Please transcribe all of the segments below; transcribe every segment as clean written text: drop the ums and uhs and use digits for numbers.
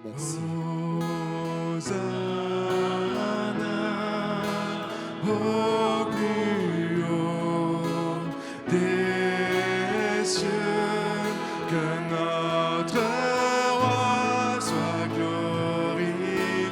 Merci. Au plus haut des cieux, que notre roi soit glorifié.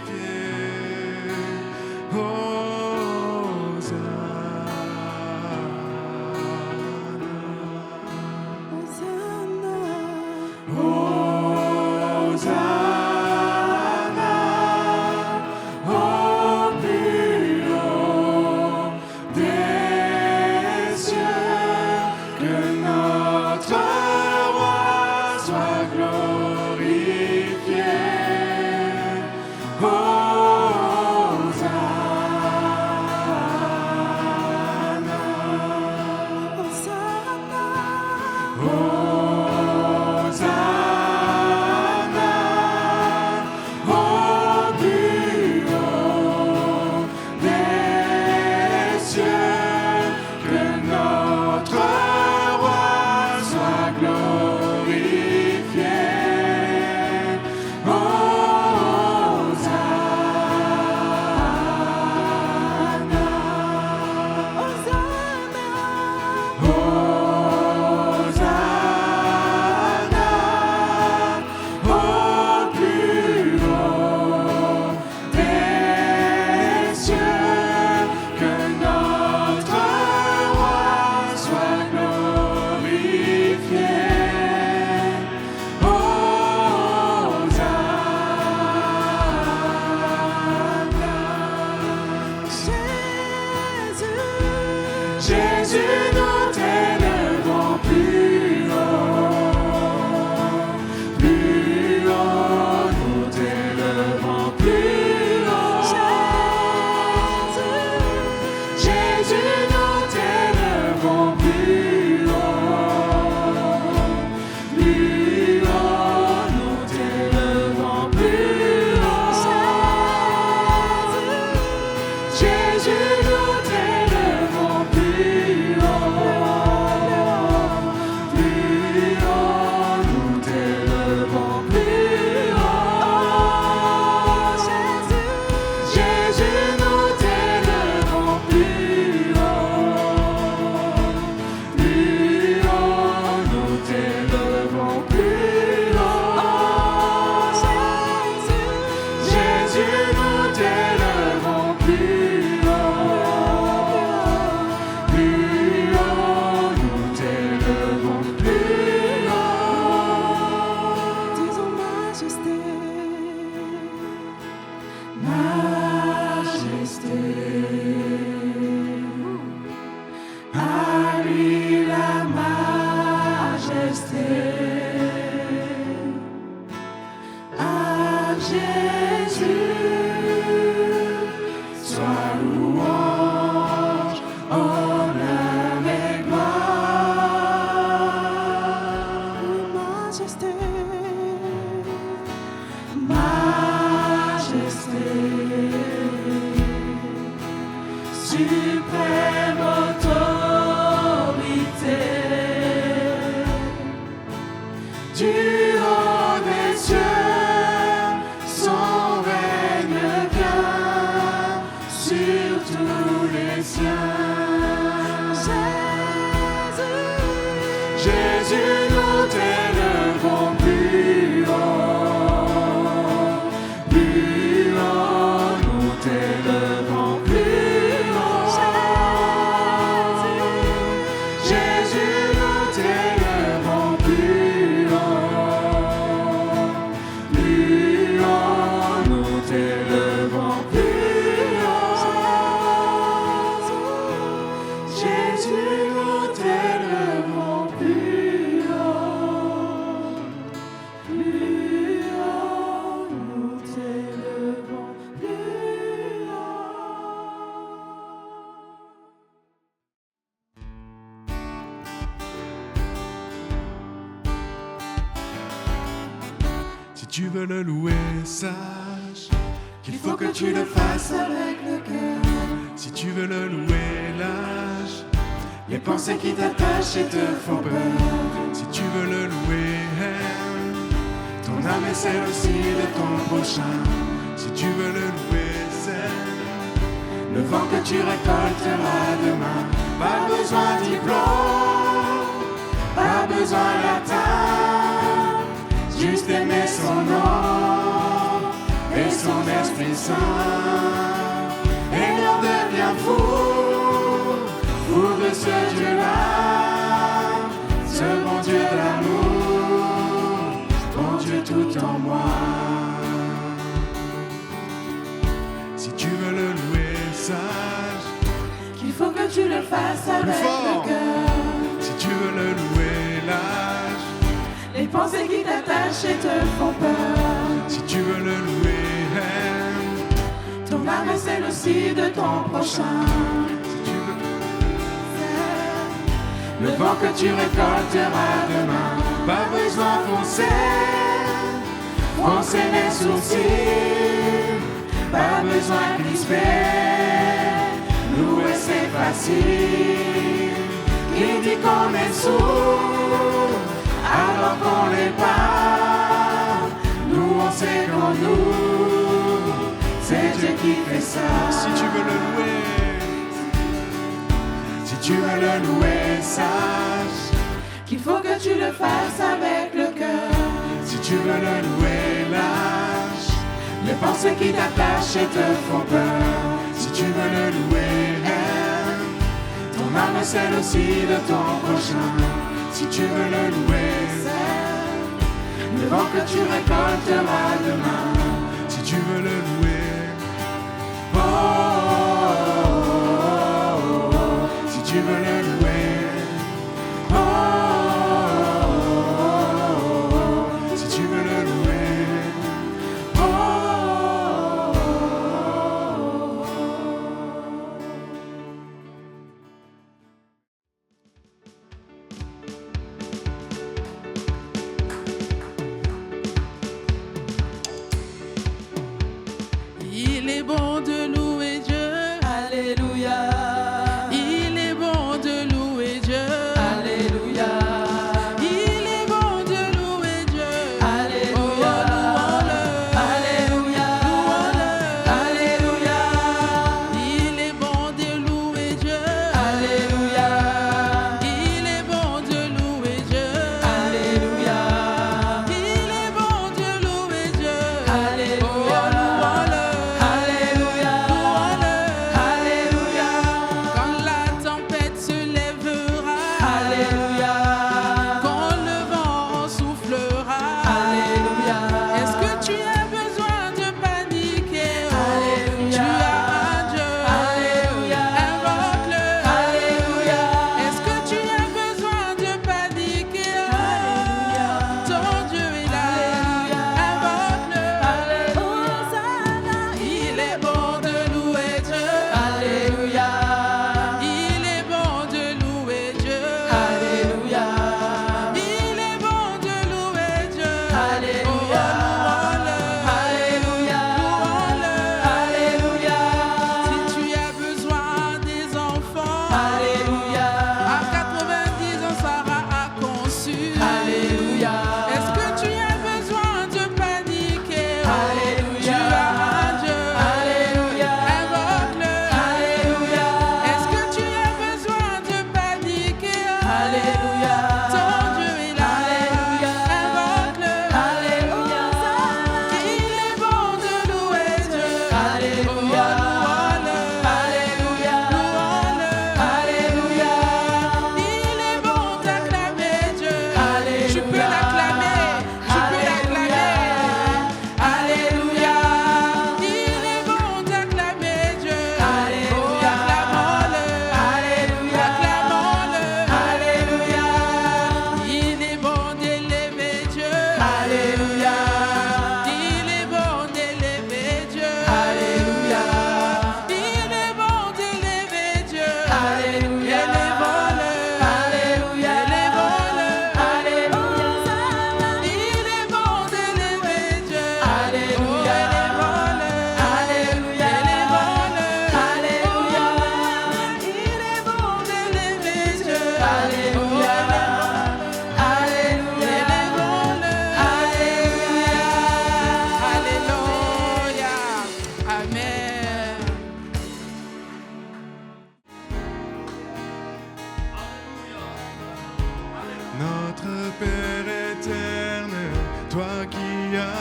Si tu veux le louer, sache qu'il faut que tu le fasses avec le cœur. Si tu veux le louer, lâche les pensées qui t'attachent et te font peur. Si tu veux le louer, ton âme est celle aussi de ton prochain. Si tu veux le louer, c'est le vent que tu récolteras demain. Pas besoin de diplôme, pas besoin d'atteindre, juste aimer son nom et son Esprit Saint. Et l'on devient fou, fou de ce Dieu-là, ce bon Dieu d'amour, bon Dieu tout en moi. Si tu veux le louer, sache qu'il faut que tu le fasses avec le cœur. Si tu veux le louer, lâche les pensées qui t'attachent et te font peur. Si tu veux le louer, aime ton âme est celle aussi de ton prochain. Si tu veux Le vent que tu récolteras demain. pas besoin de foncer les sourcils, Pas besoin de crisper, louer c'est facile. Qui dit qu'on est sourd alors qu'on l'est pas? Nous on sait qu'en nous c'est Dieu qui fait ça. Si tu veux le louer, si tu veux le louer, sache qu'il faut que tu le fasses avec le cœur. si tu veux le louer, lâche les pensées qui t'attachent et te font peur. Si tu veux le louer, aime ton âme est celle aussi de ton prochain. Si tu veux le louer, le vent que tu récolteras demain. Si tu veux le louer, oh, oh, oh, oh. Si tu veux le louer, oh, oh, oh, oh. Si tu veux le louer, oh, oh, oh. Il est bon de louer Dieu. Alléluia. Il est bon de louer Dieu. Alléluia. Il est bon de louer Dieu. Alléluia. Oh, louons-le. Alléluia. Louons-le. Alléluia. Il est bon de louer Dieu. Alléluia. Il est bon de louer Dieu. Alléluia. Il est bon de louer Dieu. Alléluia. Oh, louons-le. Alléluia.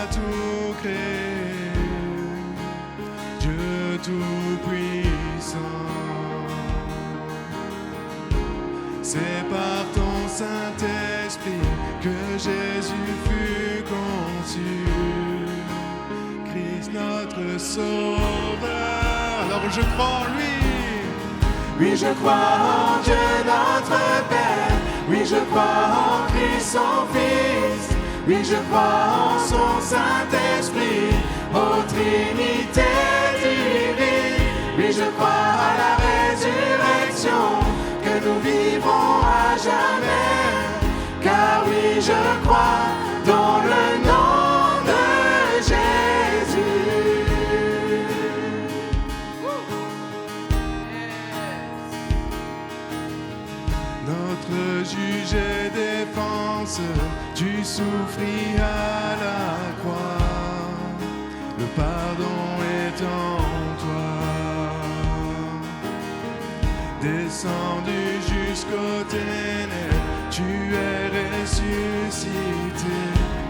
a tout créé, Dieu tout-puissant. C'est par ton Saint-Esprit que Jésus fut conçu, Christ notre Sauveur. Alors je crois en lui. Oui, je crois en Dieu notre Père. Oui, je crois en Christ son Fils. Oui, je crois en son Saint-Esprit, ô Trinité divine. Oui, je crois à la résurrection, que nous vivrons à jamais. Car oui, je crois dans le nom de Jésus. Notre juge et défense, tu souffris à la croix, le pardon est en toi. Descendu jusqu'aux ténèbres, tu es ressuscité,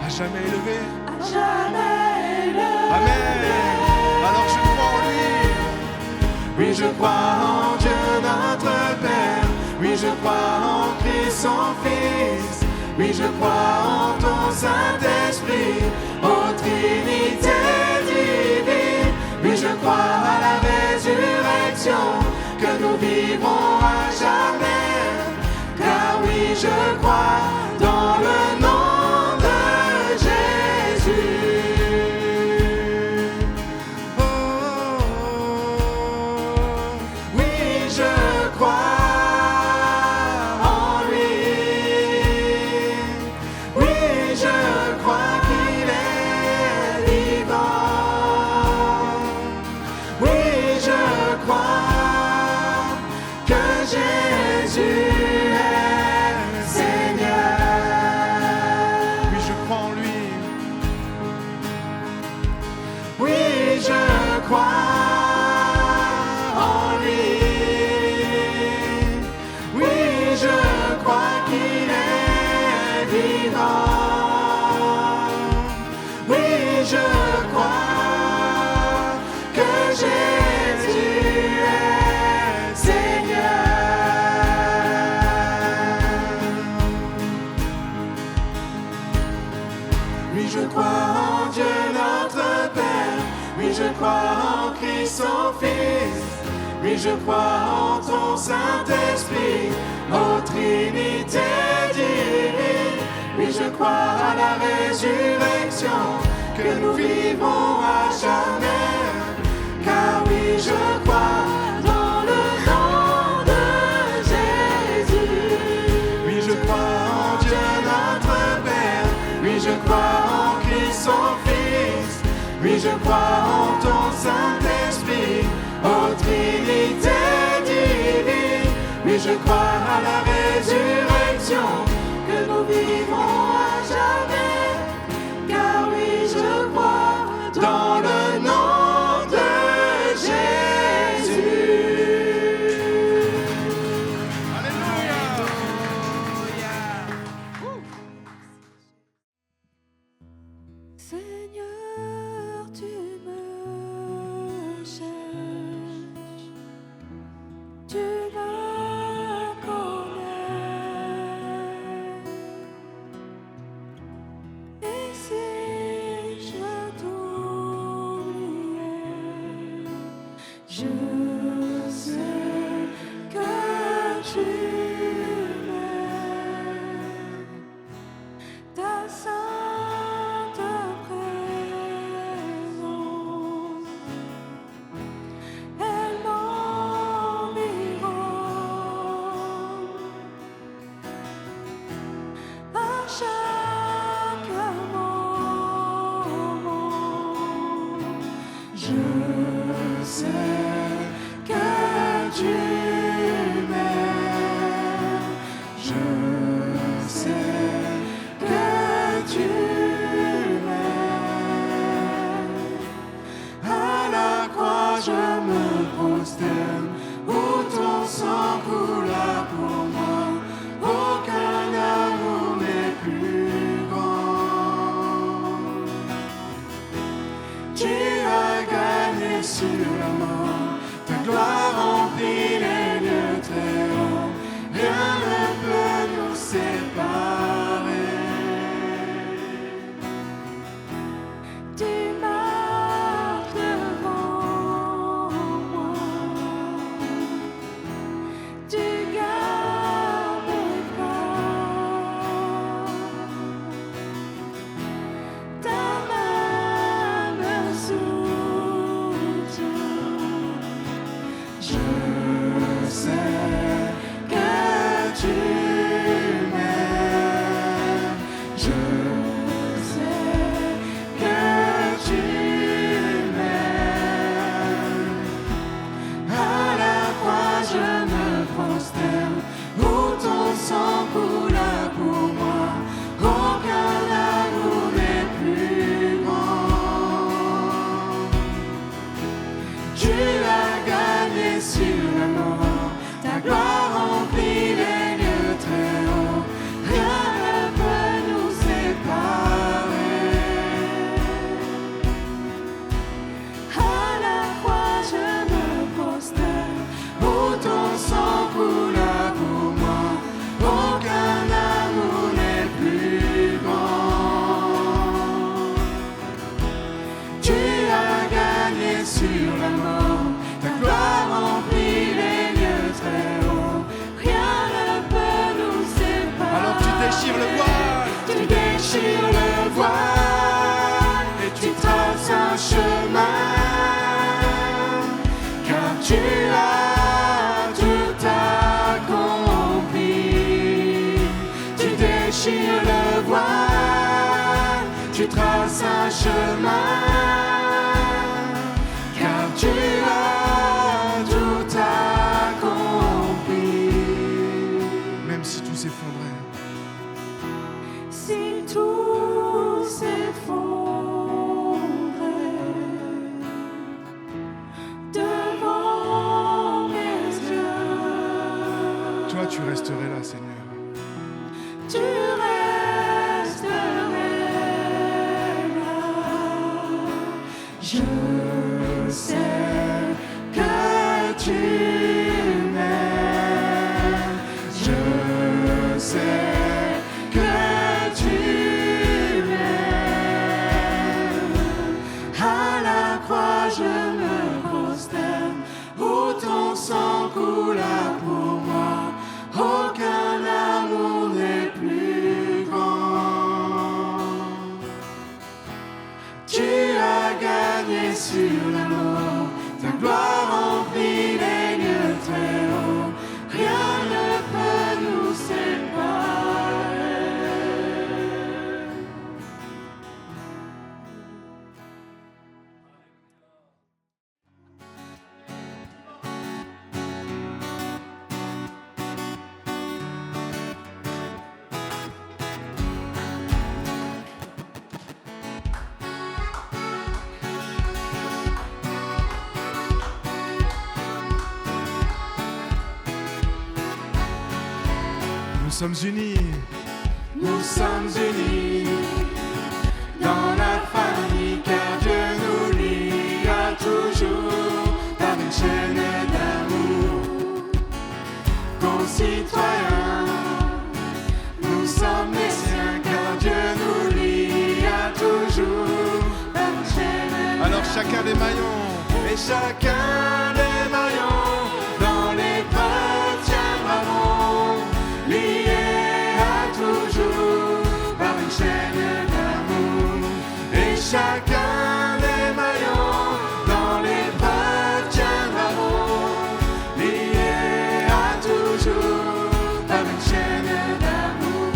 à jamais élevé, à jamais élevé. Amen. Alors je crois en lui. Oui, je crois en Dieu notre Père. Oui, je crois en Christ son Fils. Oui, je crois en ton Saint-Esprit, ô Trinité divine. Oui, je crois à la résurrection, que nous vivrons à jamais. Car oui, je crois dans le nom de Jésus. Oh, oui, je crois en lui. Oui, je crois qu'il est vivant. Oui, je crois que Jésus est Seigneur. Oui, je crois en lui. Oui, je crois en lui. Oui, je crois qu'il est vivant. Oui, je crois que Jésus est Seigneur. Oui, je crois en Dieu notre Père. Oui, je crois en Christ son Fils. Oui, je crois en ton Saint-Esprit, ô Trinité divine. Oui, je crois à la résurrection, que nous vivons à jamais. Car oui, je crois dans le nom de Jésus. Oui, je crois en Dieu notre Père. Oui, je crois en Christ son Fils. Oui, je crois en ton Saint-Esprit, ô Trinité divine. Oui, je crois à la résurrection, que nous vivons à jamais. Car oui, je crois dans le nom de Jésus. Alléluia. Seigneur, tu me cherches, tu me connais. Et si je t'oubliais, je sais que tu m'aimes. Ta sainte présence, elle m'environne. À chaque moment, je sais que tu m'aimes. Je sais que tu m'aimes. À la croix je me prosterne, où ton sang coula pour moi. Aucun amour n'est plus grand. sur la mort, ta gloire remplit les lieux très hauts, rien ne peut nous séparer. Tu marches devant moi, tu gardes mes pas, ta main me soutient. Je sais que tu m'aimes, je sais que tu m'aimes. À la croix je me prosterne, où ton sang coula pour moi, aucun amour n'est plus grand. Tu as gagné sur la mort, ta gloire remplit les lieux très hauts, rien ne peut nous séparer. À la croix je me prosterne, où ton sang coula pour moi, aucun amour n'est plus grand. Tu as gagné sur la mort, ta gloire remplit les lieux très hauts, rien ne peut nous séparer. Alors tu déchires le voile, Tu déchires le voile et tu traces un chemin, car tu as tout accompli. Tu déchires le voile, tu traces un chemin, car tu as tout accompli. même si tout s'effondrait. Si tout s'effondrait devant mes yeux, Toi, tu resterais là, Seigneur. tu resterais là. Je sais que tu m'aimes, je sais que tu m'aimes. À la croix je me prosterne, où ton sang coula pour moi, aucun amour n'est plus grand. Tu as gagné sur la mort, ta gloire remplit les lieux très hauts, rien ne peut nous séparer. Nous sommes unis, Nous sommes unis dans la famille, car Dieu nous lie à toujours par une chaîne d'amour. Concitoyens, nous sommes les siens, car Dieu nous lie à toujours par une chaîne d'amour. alors chacun des maillons, Et chacun des maillons dans l'épreuve tiendra bon, liés à toujours par une chaîne d'amour. Et chacun des maillons dans l'épreuve tiendra bon, liés à toujours par une chaîne d'amour.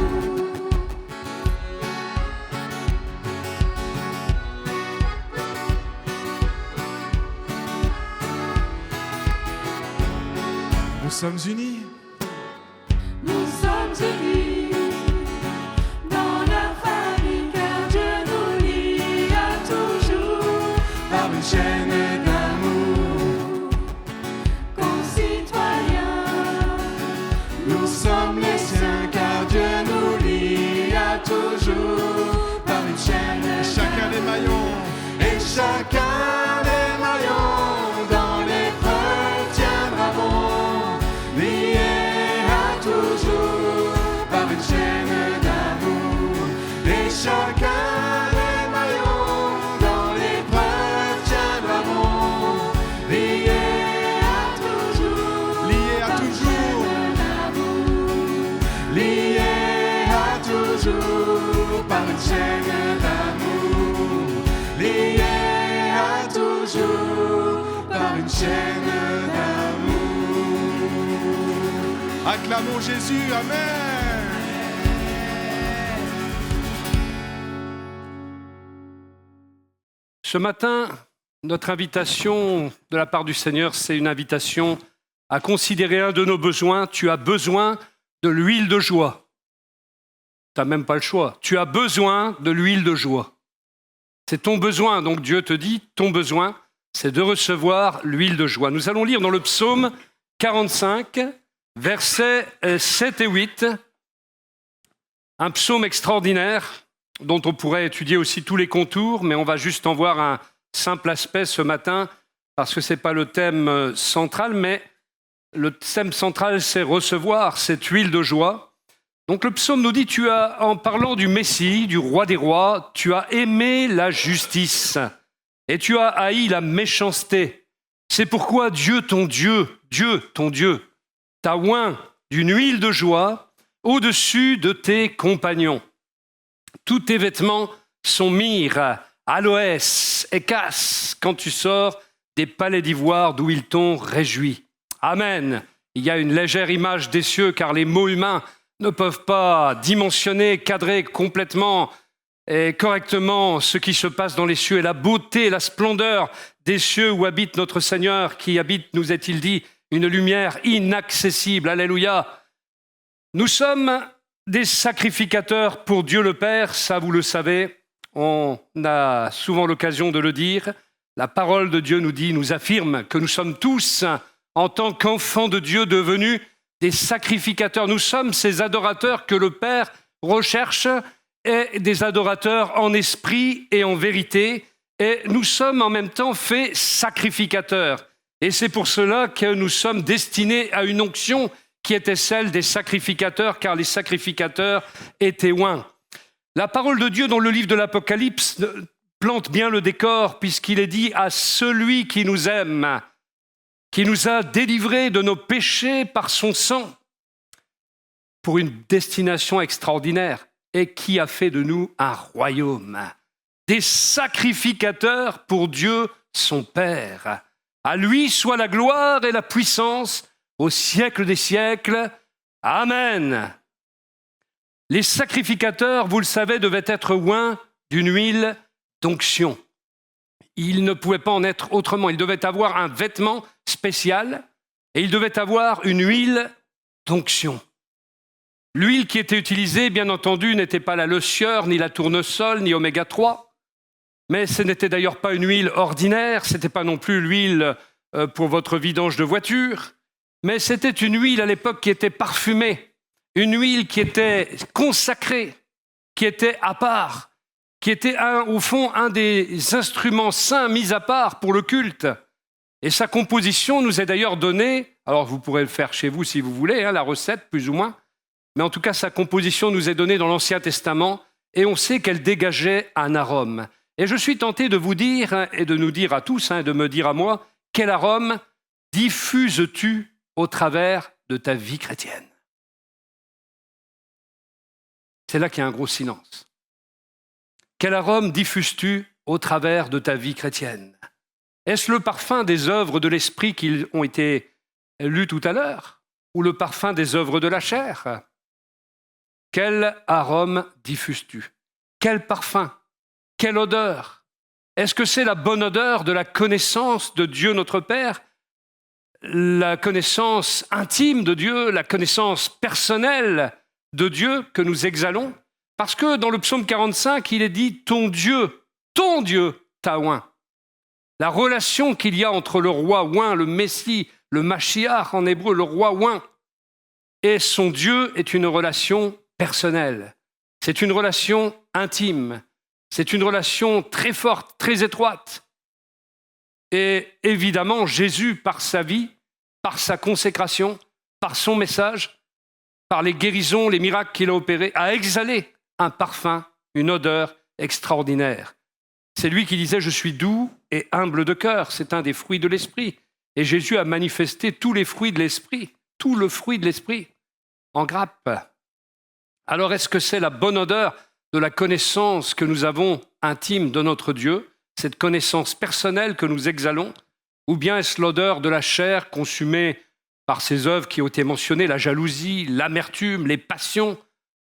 nous sommes unis, Nous sommes unis dans la famille, car Dieu nous lie à toujours par une chaîne d'amour. Concitoyens, nous sommes les siens, car Dieu nous lie à toujours par une chaîne. chacun des maillons, Et chacun des maillons toujours par une chaîne d'amour, lié à toujours par une chaîne d'amour. Acclamons Jésus, Amen. Ce matin, notre invitation de la part du Seigneur, c'est une invitation à considérer un de nos besoins. Tu as besoin de l'huile de joie. Tu n'as même pas le choix. Tu as besoin de l'huile de joie. C'est ton besoin. Donc Dieu te dit, ton besoin, c'est de recevoir l'huile de joie. Nous allons lire dans le psaume 45, versets 7 et 8, un psaume extraordinaire dont on pourrait étudier aussi tous les contours, mais on va juste en voir un simple aspect ce matin, parce que ce n'est pas le thème central, mais le thème central, c'est recevoir cette huile de joie. Donc le psaume nous dit, en parlant du Messie, du roi des rois, tu as aimé la justice et tu as haï la méchanceté. C'est pourquoi Dieu ton Dieu, t'a oint d'une huile de joie au-dessus de tes compagnons. Tous tes vêtements sont myrrhe, aloès et casses quand tu sors des palais d'ivoire d'où ils t'ont réjoui. Amen. Il y a une légère image des cieux car les mots humains ne peuvent pas dimensionner, cadrer complètement et correctement ce qui se passe dans les cieux et la beauté, la splendeur des cieux où habite notre Seigneur, qui habite, nous est-il dit, une lumière inaccessible. Alléluia. Nous sommes des sacrificateurs pour Dieu le Père, ça vous le savez, on a souvent l'occasion de le dire. La parole de Dieu nous affirme que nous sommes tous, en tant qu'enfants de Dieu, devenus des sacrificateurs. Nous sommes ces adorateurs que le Père recherche, et des adorateurs en esprit et en vérité, et nous sommes en même temps faits sacrificateurs. Et c'est pour cela que nous sommes destinés à une onction qui était celle des sacrificateurs, car les sacrificateurs étaient oints. La parole de Dieu dans le livre de l'Apocalypse plante bien le décor, puisqu'il est dit à celui qui nous aime, qui nous a délivrés de nos péchés par son sang, pour une destination extraordinaire, et qui a fait de nous un royaume, des sacrificateurs pour Dieu son Père. À lui soit la gloire et la puissance au siècle des siècles. Amen. Les sacrificateurs, vous le savez, devaient être oints d'une huile d'onction. Ils ne pouvaient pas en être autrement. Ils devaient avoir un vêtement spécial et ils devaient avoir une huile d'onction. L'huile qui était utilisée, bien entendu, n'était pas la leucieur, ni la tournesol, ni oméga 3, mais ce n'était d'ailleurs pas une huile ordinaire, ce n'était pas non plus l'huile pour votre vidange de voiture, mais c'était une huile à l'époque qui était parfumée, une huile qui était consacrée, qui était à part, qui était au fond un des instruments saints mis à part pour le culte. Et sa composition nous est d'ailleurs donnée, alors vous pourrez le faire chez vous si vous voulez, la recette plus ou moins, mais en tout cas sa composition nous est donnée dans l'Ancien Testament et on sait qu'elle dégageait un arôme. Et je suis tenté de vous dire et de nous dire à tous, de me dire à moi, quel arôme diffuses-tu au travers de ta vie chrétienne? C'est là qu'il y a un gros silence. Quel arôme diffuses-tu au travers de ta vie chrétienne? Est-ce le parfum des œuvres de l'esprit qui ont été lues tout à l'heure, ou le parfum des œuvres de la chair? Quel arôme diffuses-tu? Quel parfum? Quelle odeur? Est-ce que c'est la bonne odeur de la connaissance de Dieu notre Père, la connaissance intime de Dieu, la connaissance personnelle de Dieu que nous exhalons? Parce que dans le psaume 45, il est dit « ton Dieu t'a oint ». La relation qu'il y a entre le roi oint, le Messie, le Mashiach en hébreu, le roi oint, et son Dieu est une relation personnelle. C'est une relation intime. C'est une relation très forte, très étroite. Et évidemment, Jésus, par sa vie, par sa consécration, par son message, par les guérisons, les miracles qu'il a opérés, a exhalé un parfum, une odeur extraordinaire. C'est lui qui disait « Je suis doux et humble de cœur ». C'est un des fruits de l'esprit. Et Jésus a manifesté tous les fruits de l'esprit, tout le fruit de l'esprit, en grappe. Alors est-ce que c'est la bonne odeur de la connaissance que nous avons intime de notre Dieu, cette connaissance personnelle que nous exhalons, ou bien est-ce l'odeur de la chair consumée par ces œuvres qui ont été mentionnées, la jalousie, l'amertume, les passions,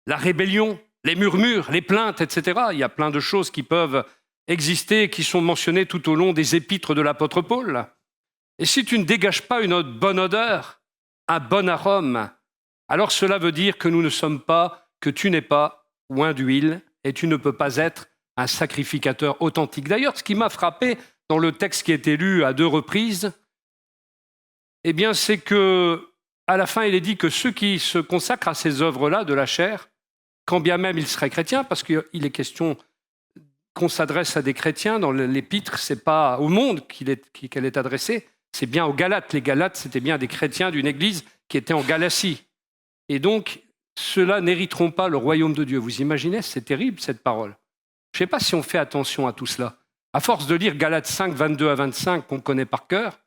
la rébellion, les murmures, les plaintes, etc. Il y a plein de choses qui peuvent exister, qui sont mentionnées tout au long des épîtres de l'apôtre Paul. Et si tu ne dégages pas une bonne odeur, un bon arôme, alors cela veut dire que nous ne sommes pas, que tu n'es pas oint d'huile et tu ne peux pas être un sacrificateur authentique. D'ailleurs, ce qui m'a frappé dans le texte qui a été lu à 2 reprises, eh bien, c'est que à la fin, il est dit que ceux qui se consacrent à ces œuvres-là de la chair, quand bien même ils seraient chrétiens, parce qu'il est question qu'on s'adresse à des chrétiens dans l'épître, c'est pas au monde qu'elle est adressée, c'est bien aux Galates. Les Galates, c'était bien des chrétiens d'une église qui était en Galatie. Et donc, ceux-là n'hériteront pas le royaume de Dieu. Vous imaginez, c'est terrible cette parole. Je ne sais pas si on fait attention à tout cela. À force de lire Galates 5, 22 à 25, qu'on connaît par cœur,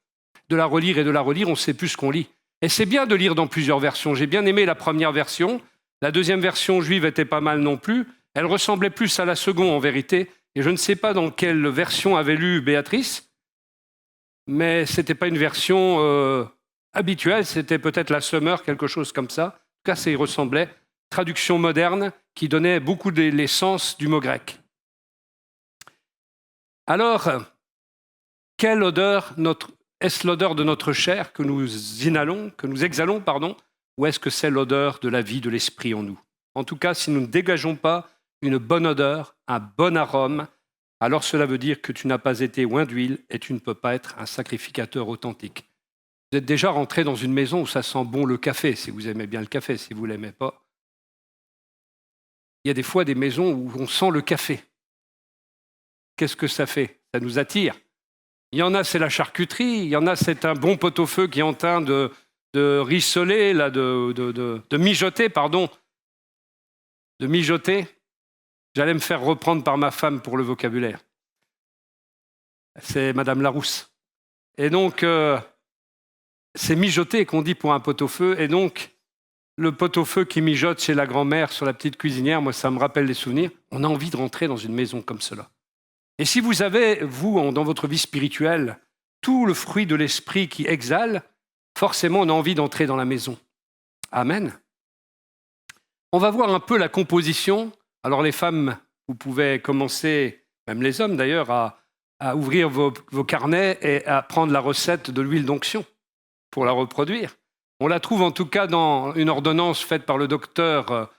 de la relire et de la relire, on ne sait plus ce qu'on lit. Et c'est bien de lire dans plusieurs versions. J'ai bien aimé la première version. La deuxième version juive était pas mal non plus. Elle ressemblait plus à la seconde en vérité. Et je ne sais pas dans quelle version avait lu Béatrice, mais ce n'était pas une version habituelle, c'était peut-être la Summer, quelque chose comme ça. En tout cas, ça y ressemblait. Traduction moderne qui donnait beaucoup de l'essence du mot grec. Alors, quelle odeur est-ce l'odeur de notre chair que nous inhalons, que nous exhalons, ou est-ce que c'est l'odeur de la vie de l'esprit en nous? En tout cas, si nous ne dégageons pas une bonne odeur, un bon arôme, alors cela veut dire que tu n'as pas été oint d'huile et tu ne peux pas être un sacrificateur authentique. Vous êtes déjà rentré dans une maison où ça sent bon le café, si vous aimez bien le café, si vous ne l'aimez pas. Il y a des fois des maisons où on sent le café. Qu'est-ce que ça fait? Ça nous attire. Il y en a, c'est la charcuterie, il y en a, c'est un bon pot-au-feu qui est en train de rissoler, là, de mijoter, de mijoter. J'allais me faire reprendre par ma femme pour le vocabulaire. C'est Madame Larousse. Et donc, c'est mijoter qu'on dit pour un pot-au-feu. Et donc, le pot-au-feu qui mijote chez la grand-mère sur la petite cuisinière, moi, ça me rappelle des souvenirs. On a envie de rentrer dans une maison comme cela. Et si vous avez, vous, dans votre vie spirituelle, tout le fruit de l'esprit qui exhale, forcément, on a envie d'entrer dans la maison. Amen. On va voir un peu la composition. Alors les femmes, vous pouvez commencer, même les hommes d'ailleurs, à ouvrir vos carnets et à prendre la recette de l'huile d'onction pour la reproduire. On la trouve en tout cas dans une ordonnance faite par le docteur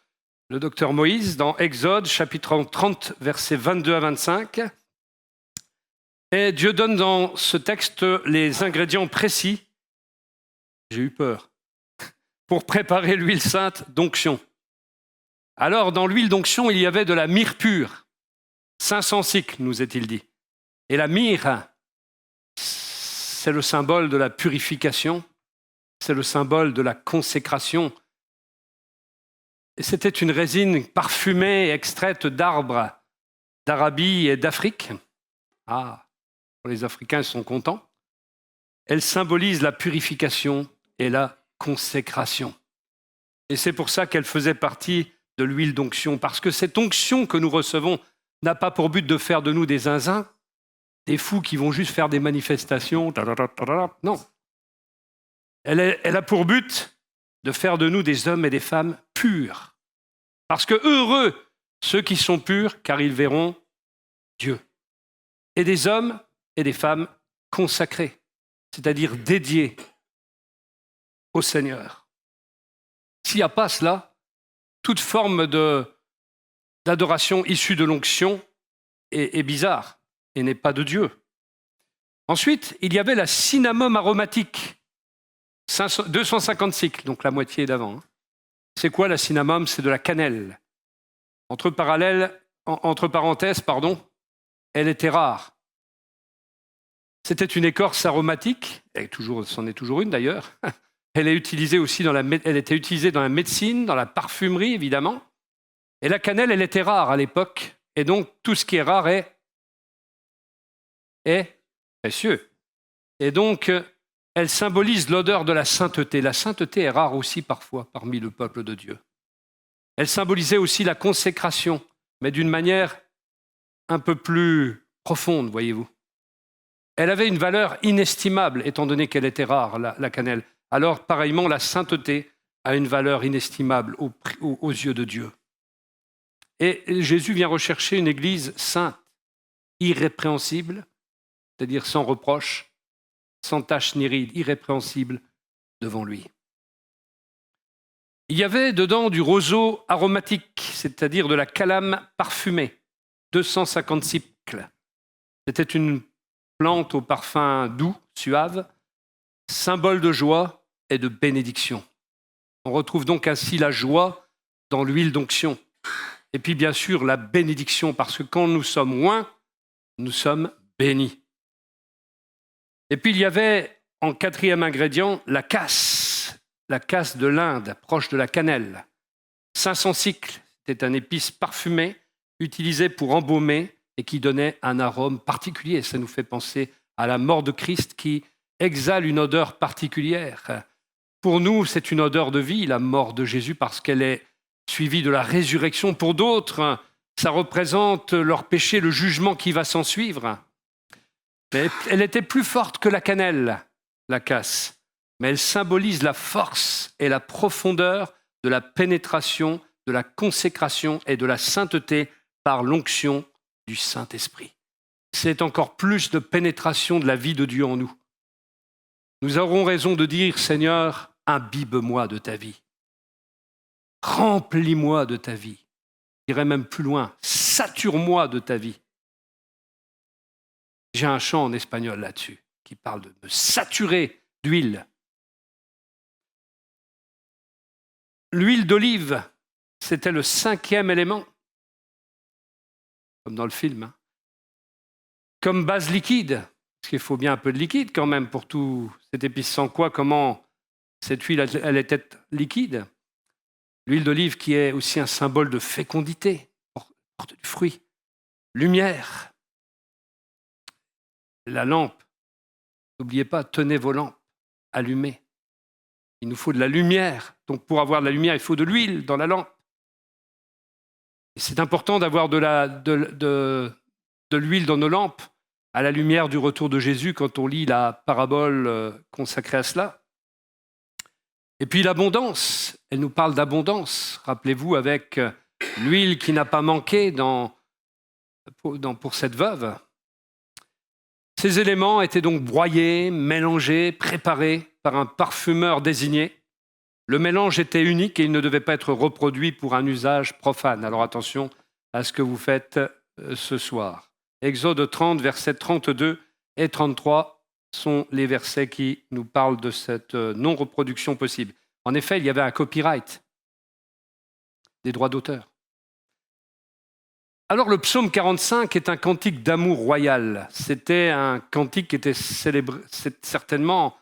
Moïse, dans Exode, chapitre 30, versets 22 à 25. Et Dieu donne dans ce texte les ingrédients précis, j'ai eu peur, pour préparer l'huile sainte d'onction. Alors, dans l'huile d'onction, il y avait de la myrrhe pure, 500 cycles, nous est-il dit. Et la myrrhe, c'est le symbole de la purification, c'est le symbole de la consécration. Et c'était une résine parfumée, extraite d'arbres d'Arabie et d'Afrique. Ah, les Africains sont contents. Elle symbolise la purification et la consécration. Et c'est pour ça qu'elle faisait partie de l'huile d'onction, parce que cette onction que nous recevons n'a pas pour but de faire de nous des zinzins, des fous qui vont juste faire des manifestations. Non. Elle a pour but de faire de nous des hommes et des femmes purs. Parce que heureux ceux qui sont purs, car ils verront Dieu. Et des hommes et des femmes consacrés, c'est-à-dire dédiés au Seigneur. S'il n'y a pas cela, toute forme d'adoration issue de l'onction est bizarre et n'est pas de Dieu. Ensuite, il y avait la cinnamome aromatique, 250 cycles, donc la moitié d'avant. C'est quoi la cinnamome? C'est de la cannelle. Entre parenthèses, elle était rare. C'était une écorce aromatique, et c'en est toujours une d'ailleurs. Elle est utilisée aussi elle était utilisée dans la médecine, dans la parfumerie évidemment. Et la cannelle, elle était rare à l'époque. Et donc tout ce qui est rare est précieux. Et donc elle symbolise l'odeur de la sainteté. La sainteté est rare aussi parfois parmi le peuple de Dieu. Elle symbolisait aussi la consécration, mais d'une manière un peu plus profonde, voyez-vous. Elle avait une valeur inestimable, étant donné qu'elle était rare, la cannelle. Alors, pareillement, la sainteté a une valeur inestimable aux yeux de Dieu. Et Jésus vient rechercher une église sainte, irrépréhensible, c'est-à-dire sans reproche, sans tache ni ride, irrépréhensible devant lui. Il y avait dedans du roseau aromatique, c'est-à-dire de la calame parfumée, 250 cycles. C'était une plante au parfum doux, suave, symbole de joie et de bénédiction. On retrouve donc ainsi la joie dans l'huile d'onction. Et puis bien sûr la bénédiction, parce que quand nous sommes oints, nous sommes bénis. Et puis il y avait en quatrième ingrédient la casse de l'Inde, proche de la cannelle. 500 cycles, c'était un épice parfumé, utilisé pour embaumer et qui donnait un arôme particulier. Ça nous fait penser à la mort de Christ qui exhale une odeur particulière. Pour nous, c'est une odeur de vie, la mort de Jésus, parce qu'elle est suivie de la résurrection. Pour d'autres, ça représente leur péché, le jugement qui va s'en suivre. Mais elle était plus forte que la cannelle, la casse. Mais elle symbolise la force et la profondeur de la pénétration, de la consécration et de la sainteté par l'onction du Saint-Esprit. C'est encore plus de pénétration de la vie de Dieu en nous. Nous aurons raison de dire, Seigneur, imbibe-moi de ta vie. Remplis-moi de ta vie. Je dirais même plus loin, sature-moi de ta vie. J'ai un chant en espagnol là-dessus qui parle de me saturer d'huile. L'huile d'olive, c'était le 5e élément, comme dans le film. Comme base liquide, parce qu'il faut bien un peu de liquide quand même pour tout cette épice, sans quoi, comment cette huile, elle était liquide. L'huile d'olive qui est aussi un symbole de fécondité, porte du fruit. Lumière. La lampe, n'oubliez pas, tenez vos lampes allumées. Il nous faut de la lumière. Donc pour avoir de la lumière, il faut de l'huile dans la lampe. Et c'est important d'avoir de l'huile dans nos lampes à la lumière du retour de Jésus quand on lit la parabole consacrée à cela. Et puis l'abondance, elle nous parle d'abondance. Rappelez-vous, avec l'huile qui n'a pas manqué pour cette veuve. Ces éléments étaient donc broyés, mélangés, préparés par un parfumeur désigné. Le mélange était unique et il ne devait pas être reproduit pour un usage profane. Alors attention à ce que vous faites ce soir. Exode 30, versets 32 et 33 sont les versets qui nous parlent de cette non-reproduction possible. En effet, il y avait un copyright, des droits d'auteur. Alors le psaume 45 est un cantique d'amour royal. C'était un cantique qui était certainement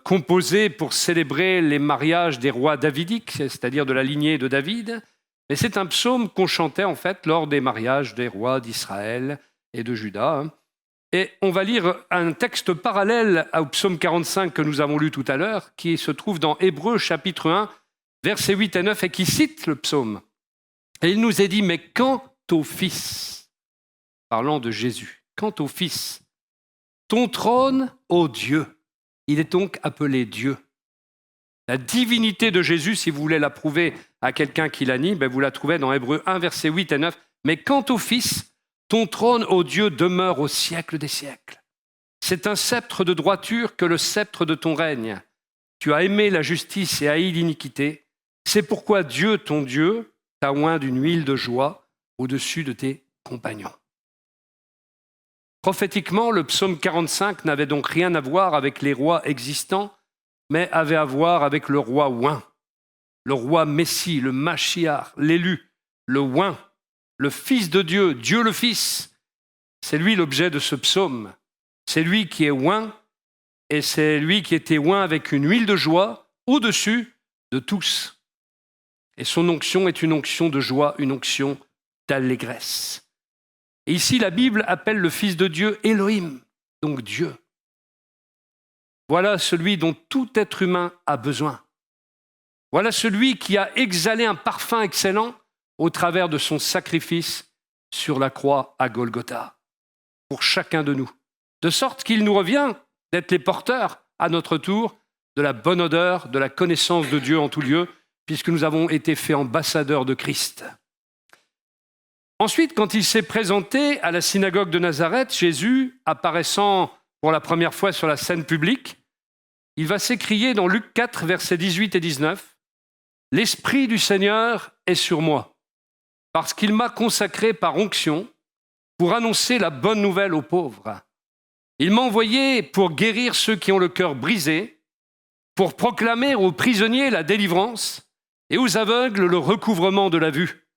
composé pour célébrer les mariages des rois davidiques, c'est-à-dire de la lignée de David. Mais c'est un psaume qu'on chantait en fait lors des mariages des rois d'Israël et de Juda. Et on va lire un texte parallèle au psaume 45 que nous avons lu tout à l'heure, qui se trouve dans Hébreux chapitre 1, versets 8 et 9, et qui cite le psaume. Et il nous est dit, mais quant au Fils, parlant de Jésus, quant au Fils, ton trône, ô Dieu, il est donc appelé Dieu. La divinité de Jésus, si vous voulez la prouver à quelqu'un qui la nie, vous la trouvez dans Hébreux 1, versets 8 et 9. Mais quant au Fils, ton trône, ô Dieu, demeure au siècle des siècles. C'est un sceptre de droiture que le sceptre de ton règne. Tu as aimé la justice et haï l'iniquité. C'est pourquoi Dieu, ton Dieu, t'a oint d'une huile de joie au-dessus de tes compagnons. Prophétiquement, le psaume 45 n'avait donc rien à voir avec les rois existants, mais avait à voir avec le roi oint, le roi Messie, le Machiar, l'élu, le oint, le Fils de Dieu, Dieu le Fils. C'est lui l'objet de ce psaume. C'est lui qui est oint, et c'est lui qui était oint avec une huile de joie au-dessus de tous. Et son onction est une onction de joie, une onction d'allégresse. Et ici, la Bible appelle le Fils de Dieu Elohim, donc Dieu. Voilà celui dont tout être humain a besoin. Voilà celui qui a exhalé un parfum excellent au travers de son sacrifice sur la croix à Golgotha, pour chacun de nous, de sorte qu'il nous revient d'être les porteurs, à notre tour, de la bonne odeur, de la connaissance de Dieu en tout lieu, puisque nous avons été faits ambassadeurs de Christ. Ensuite, quand il s'est présenté à la synagogue de Nazareth, Jésus, apparaissant pour la première fois sur la scène publique, il va s'écrier dans Luc 4, versets 18 et 19, « L'Esprit du Seigneur est sur moi, parce qu'il m'a consacré par onction pour annoncer la bonne nouvelle aux pauvres. Il m'a envoyé pour guérir ceux qui ont le cœur brisé, pour proclamer aux prisonniers la délivrance et aux aveugles le recouvrement de la vue,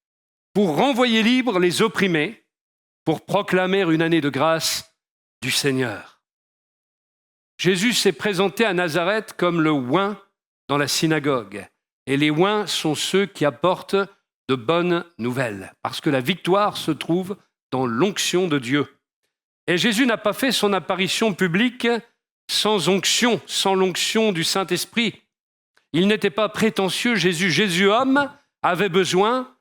pour renvoyer libres les opprimés, pour proclamer une année de grâce du Seigneur. » Jésus s'est présenté à Nazareth comme le oint dans la synagogue. Et les oints sont ceux qui apportent de bonnes nouvelles, parce que la victoire se trouve dans l'onction de Dieu. Et Jésus n'a pas fait son apparition publique sans onction, sans l'onction du Saint-Esprit. Il n'était pas prétentieux, Jésus homme, avait besoin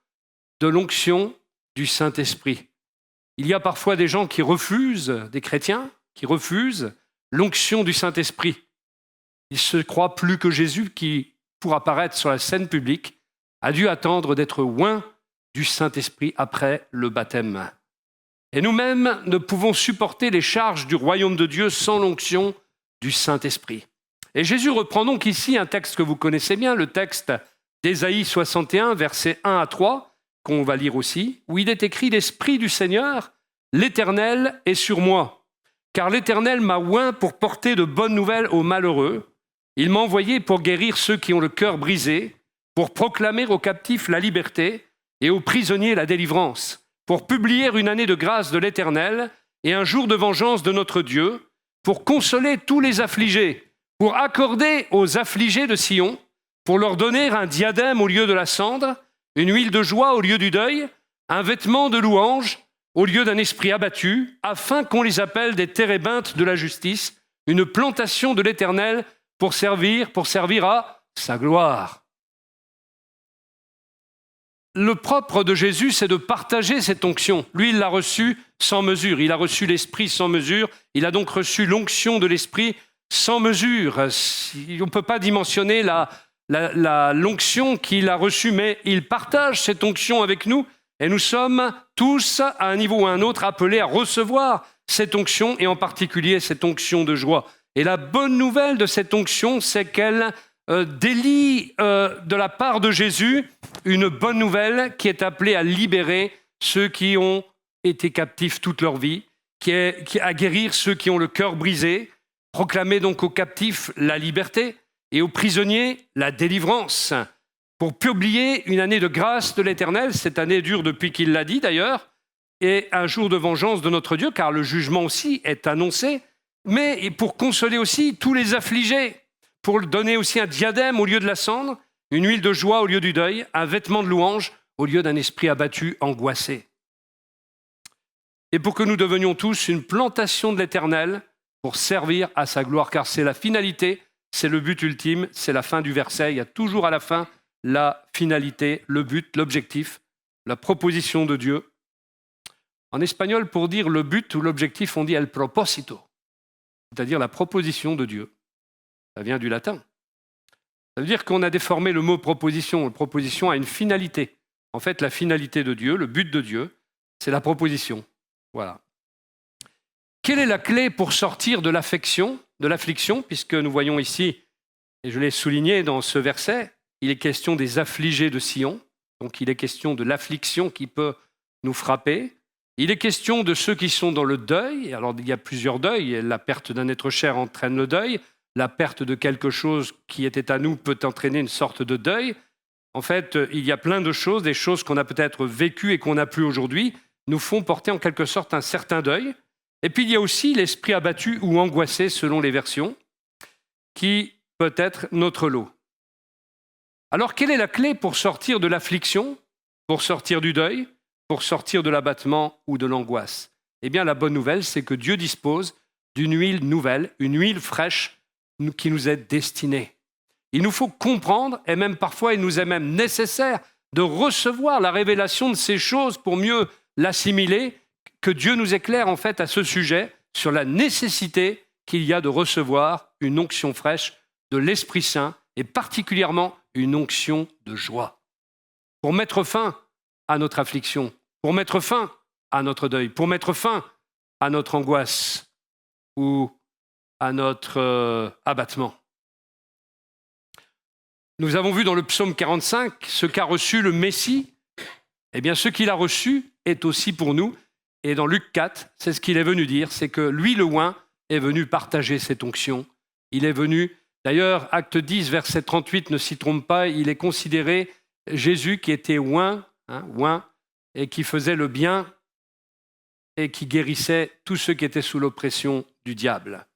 de l'onction du Saint-Esprit. Il y a parfois des gens qui refusent, des chrétiens, qui refusent l'onction du Saint-Esprit. Ils se croient plus que Jésus qui, pour apparaître sur la scène publique, a dû attendre d'être oint du Saint-Esprit après le baptême. Et nous-mêmes ne pouvons supporter les charges du royaume de Dieu sans l'onction du Saint-Esprit. Et Jésus reprend donc ici un texte que vous connaissez bien, le texte d'Ésaïe 61, versets 1 à 3, qu'on va lire aussi, où il est écrit « L'Esprit du Seigneur, l'Éternel, est sur moi, car l'Éternel m'a oint pour porter de bonnes nouvelles aux malheureux. Il m'a envoyé pour guérir ceux qui ont le cœur brisé, pour proclamer aux captifs la liberté et aux prisonniers la délivrance, pour publier une année de grâce de l'Éternel et un jour de vengeance de notre Dieu, pour consoler tous les affligés, pour accorder aux affligés de Sion, pour leur donner un diadème au lieu de la cendre, une huile de joie au lieu du deuil, un vêtement de louange au lieu d'un esprit abattu, afin qu'on les appelle des térébintes de la justice, une plantation de l'Éternel pour servir à sa gloire. » Le propre de Jésus, c'est de partager cette onction. Lui, il l'a reçue sans mesure. Il a reçu l'Esprit sans mesure. Il a donc reçu l'onction de l'Esprit sans mesure. On ne peut pas dimensionner l'onction qu'il a reçue, mais il partage cette onction avec nous. Et nous sommes tous, à un niveau ou à un autre, appelés à recevoir cette onction, et en particulier cette onction de joie. Et la bonne nouvelle de cette onction, c'est qu'elle délie de la part de Jésus une bonne nouvelle qui est appelée à libérer ceux qui ont été captifs toute leur vie, à guérir ceux qui ont le cœur brisé, proclamer donc aux captifs la liberté et aux prisonniers la délivrance, pour publier une année de grâce de l'Éternel. Cette année dure depuis qu'il l'a dit d'ailleurs, et un jour de vengeance de notre Dieu, car le jugement aussi est annoncé, mais pour consoler aussi tous les affligés, pour donner aussi un diadème au lieu de la cendre, une huile de joie au lieu du deuil, un vêtement de louange au lieu d'un esprit abattu, angoissé. Et pour que nous devenions tous une plantation de l'Éternel pour servir à sa gloire, car c'est la finalité, c'est le but ultime, c'est la fin du verset. Il y a toujours à la fin la finalité, le but, l'objectif, la proposition de Dieu. En espagnol, pour dire le but ou l'objectif, on dit el propósito, c'est-à-dire la proposition de Dieu. Ça vient du latin. Ça veut dire qu'on a déformé le mot proposition. La proposition a une finalité. En fait, la finalité de Dieu, le but de Dieu, c'est la proposition. Voilà. Quelle est la clé pour sortir de l'affliction, puisque nous voyons ici, et je l'ai souligné dans ce verset, il est question des affligés de Sion, donc il est question de l'affliction qui peut nous frapper. Il est question de ceux qui sont dans le deuil. Alors il y a plusieurs deuils, la perte d'un être cher entraîne le deuil, la perte de quelque chose qui était à nous peut entraîner une sorte de deuil. En fait, il y a plein de choses, des choses qu'on a peut-être vécues et qu'on n'a plus aujourd'hui, nous font porter en quelque sorte un certain deuil. Et puis il y a aussi l'esprit abattu ou angoissé, selon les versions, qui peut être notre lot. Alors, quelle est la clé pour sortir de l'affliction, pour sortir du deuil, pour sortir de l'abattement ou de l'angoisse? Eh bien, la bonne nouvelle, c'est que Dieu dispose d'une huile nouvelle, une huile fraîche qui nous est destinée. Il nous faut comprendre, et même parfois il nous est même nécessaire de recevoir la révélation de ces choses pour mieux l'assimiler, que Dieu nous éclaire en fait à ce sujet sur la nécessité qu'il y a de recevoir une onction fraîche de l'Esprit Saint et particulièrement une onction de joie pour mettre fin à notre affliction, pour mettre fin à notre deuil, pour mettre fin à notre angoisse ou à notre abattement. Nous avons vu dans le psaume 45 ce qu'a reçu le Messie. Eh bien, ce qu'il a reçu est aussi pour nous. Et dans Luc 4, c'est ce qu'il est venu dire, c'est que lui, le oint, est venu partager cette onction. Il est venu, d'ailleurs, Acte 10, verset 38, ne s'y trompe pas, il est considéré Jésus qui était oint, et qui faisait le bien et qui guérissait tous ceux qui étaient sous l'oppression du diable.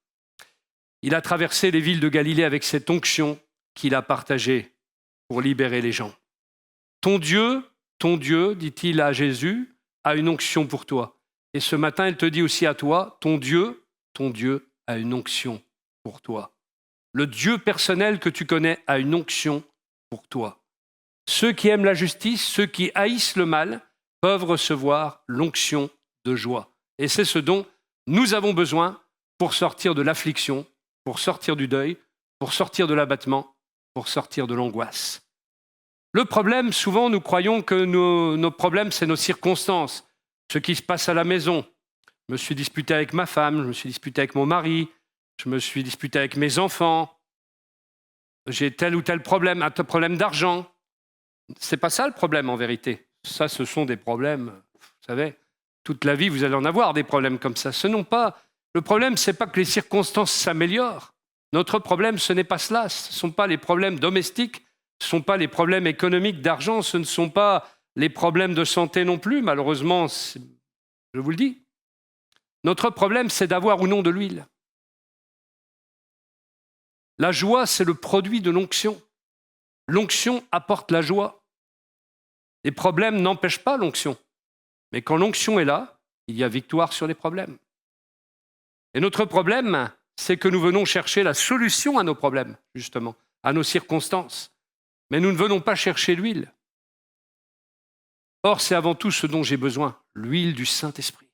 Il a traversé les villes de Galilée avec cette onction qu'il a partagée pour libérer les gens. Ton Dieu, dit-il à Jésus, a une onction pour toi. Et ce matin, il te dit aussi à toi, ton Dieu a une onction pour toi. Le Dieu personnel que tu connais a une onction pour toi. Ceux qui aiment la justice, ceux qui haïssent le mal, peuvent recevoir l'onction de joie. Et c'est ce dont nous avons besoin pour sortir de l'affliction, pour sortir du deuil, pour sortir de l'abattement, pour sortir de l'angoisse. Le problème, souvent, nous croyons que nos problèmes, c'est nos circonstances, ce qui se passe à la maison. Je me suis disputé avec ma femme, je me suis disputé avec mon mari, je me suis disputé avec mes enfants, j'ai tel ou tel problème, un problème d'argent. C'est pas ça le problème en vérité. Ça, ce sont des problèmes, vous savez, toute la vie, vous allez en avoir des problèmes comme ça. Le problème, ce n'est pas que les circonstances s'améliorent. Notre problème, ce n'est pas cela. Ce ne sont pas les problèmes domestiques, ce ne sont pas les problèmes économiques d'argent, ce ne sont pas les problèmes de santé non plus, malheureusement, je vous le dis. Notre problème, c'est d'avoir ou non de l'huile. La joie, c'est le produit de l'onction. L'onction apporte la joie. Les problèmes n'empêchent pas l'onction. Mais quand l'onction est là, il y a victoire sur les problèmes. Et notre problème, c'est que nous venons chercher la solution à nos problèmes, justement, à nos circonstances. Mais nous ne venons pas chercher l'huile. Or, c'est avant tout ce dont j'ai besoin, l'huile du Saint-Esprit.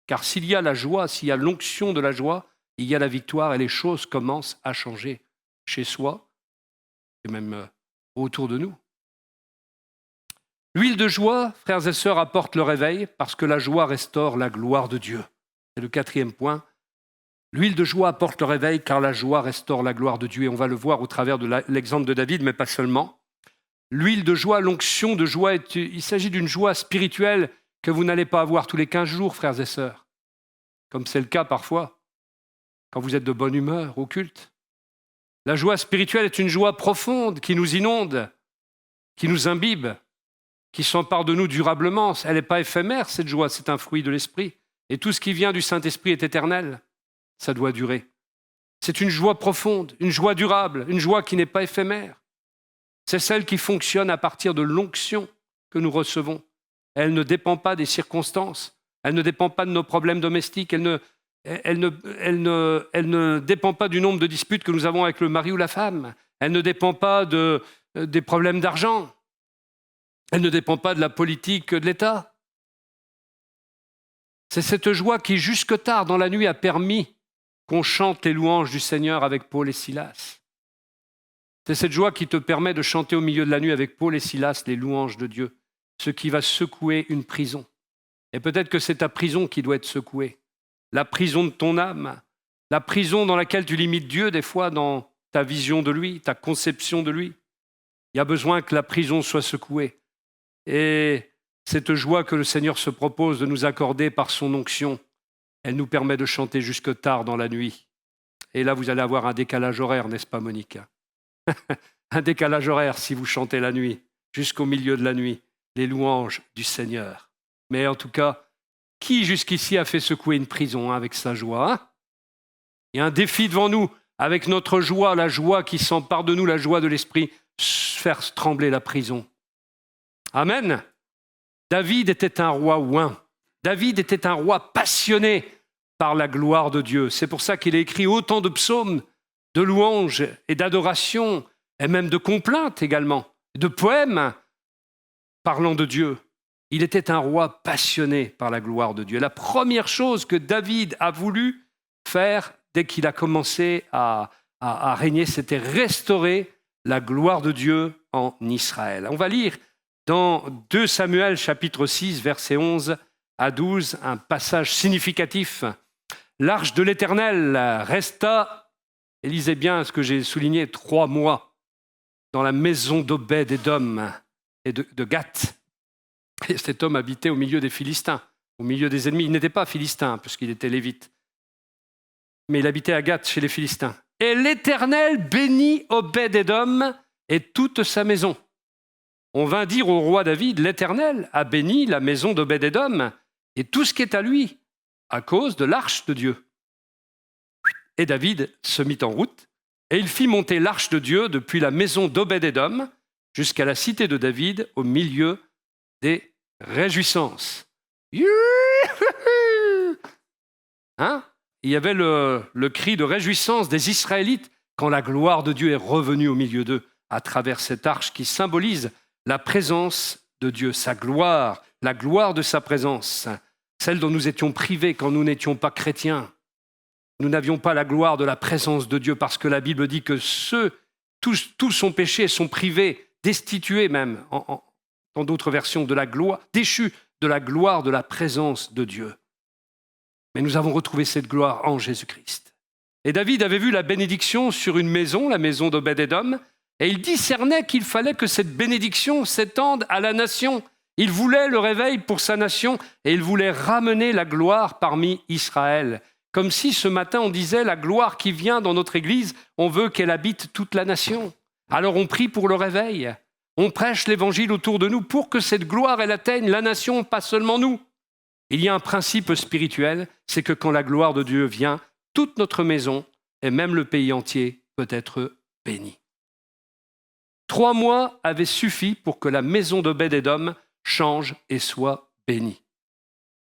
Car s'il y a la joie, s'il y a l'onction de la joie, il y a la victoire et les choses commencent à changer chez soi et même autour de nous. L'huile de joie, frères et sœurs, apporte le réveil parce que la joie restaure la gloire de Dieu. C'est le 4e point. L'huile de joie apporte le réveil car la joie restaure la gloire de Dieu. Et on va le voir au travers de l'exemple de David, mais pas seulement. L'huile de joie, l'onction de joie, il s'agit d'une joie spirituelle que vous n'allez pas avoir tous les 15 jours, frères et sœurs, comme c'est le cas parfois, quand vous êtes de bonne humeur au culte. La joie spirituelle est une joie profonde qui nous inonde, qui nous imbibe, qui s'empare de nous durablement. Elle n'est pas éphémère, cette joie, c'est un fruit de l'Esprit. Et tout ce qui vient du Saint-Esprit est éternel. Ça doit durer. C'est une joie profonde, une joie durable, une joie qui n'est pas éphémère. C'est celle qui fonctionne à partir de l'onction que nous recevons. Elle ne dépend pas des circonstances, elle ne dépend pas de nos problèmes domestiques, elle ne dépend pas du nombre de disputes que nous avons avec le mari ou la femme, elle ne dépend pas des problèmes d'argent, elle ne dépend pas de la politique de l'État. C'est cette joie qui, jusque tard dans la nuit, a permis qu'on chante les louanges du Seigneur avec Paul et Silas. C'est cette joie qui te permet de chanter au milieu de la nuit avec Paul et Silas les louanges de Dieu, ce qui va secouer une prison. Et peut-être que c'est ta prison qui doit être secouée, la prison de ton âme, la prison dans laquelle tu limites Dieu des fois dans ta vision de lui, ta conception de lui. Il y a besoin que la prison soit secouée. Et cette joie que le Seigneur se propose de nous accorder par son onction, elle nous permet de chanter jusque tard dans la nuit. Et là, vous allez avoir un décalage horaire, n'est-ce pas, Monique? Un décalage horaire si vous chantez la nuit, jusqu'au milieu de la nuit, les louanges du Seigneur. Mais en tout cas, qui jusqu'ici a fait secouer une prison avec sa joie? Il y a un défi devant nous, avec notre joie, la joie qui s'empare de nous, la joie de l'Esprit, faire trembler la prison. Amen. David était un roi oint. David était un roi passionné par la gloire de Dieu. C'est pour ça qu'il a écrit autant de psaumes, de louanges et d'adoration. et même de complaintes également, de poèmes parlant de Dieu. Il était un roi passionné par la gloire de Dieu. La première chose que David a voulu faire dès qu'il a commencé à régner, c'était restaurer la gloire de Dieu en Israël. On va lire dans 2 Samuel chapitre 6, versets 11 à 12, un passage significatif. L'arche de l'Éternel resta, et lisez bien ce que j'ai souligné, 3 mois dans la maison d'Obed-Édom et de Gath. Et cet homme habitait au milieu des Philistins, au milieu des ennemis. Il n'était pas philistin, puisqu'il était lévite. Mais il habitait à Gath, chez les Philistins. Et l'Éternel bénit Obed-Édom et toute sa maison. On vint dire au roi David, l'Éternel a béni la maison d'Obed-Édom et tout ce qui est à lui, à cause de l'arche de Dieu. Et David se mit en route, et il fit monter l'arche de Dieu depuis la maison d'Obed-Édom jusqu'à la cité de David, au milieu des réjouissances. Hein? Il y avait le cri de réjouissance des Israélites quand la gloire de Dieu est revenue au milieu d'eux à travers cette arche qui symbolise la présence de Dieu, sa gloire, la gloire de sa présence, celle dont nous étions privés quand nous n'étions pas chrétiens. Nous n'avions pas la gloire de la présence de Dieu parce que la Bible dit que tous sont péchés, sont privés, destitués même, dans d'autres versions, de la gloire, déchus de la gloire de la présence de Dieu. Mais nous avons retrouvé cette gloire en Jésus-Christ. Et David avait vu la bénédiction sur une maison, la maison d'Obed-Édom, et il discernait qu'il fallait que cette bénédiction s'étende à la nation. Il voulait le réveil pour sa nation et il voulait ramener la gloire parmi Israël. Comme si ce matin on disait la gloire qui vient dans notre église, on veut qu'elle habite toute la nation. Alors on prie pour le réveil. On prêche l'évangile autour de nous pour que cette gloire, elle atteigne la nation, pas seulement nous. Il y a un principe spirituel, c'est que quand la gloire de Dieu vient, toute notre maison et même le pays entier peut être béni. 3 mois avaient suffi pour que la maison d'Obed-Édom change et soit bénie.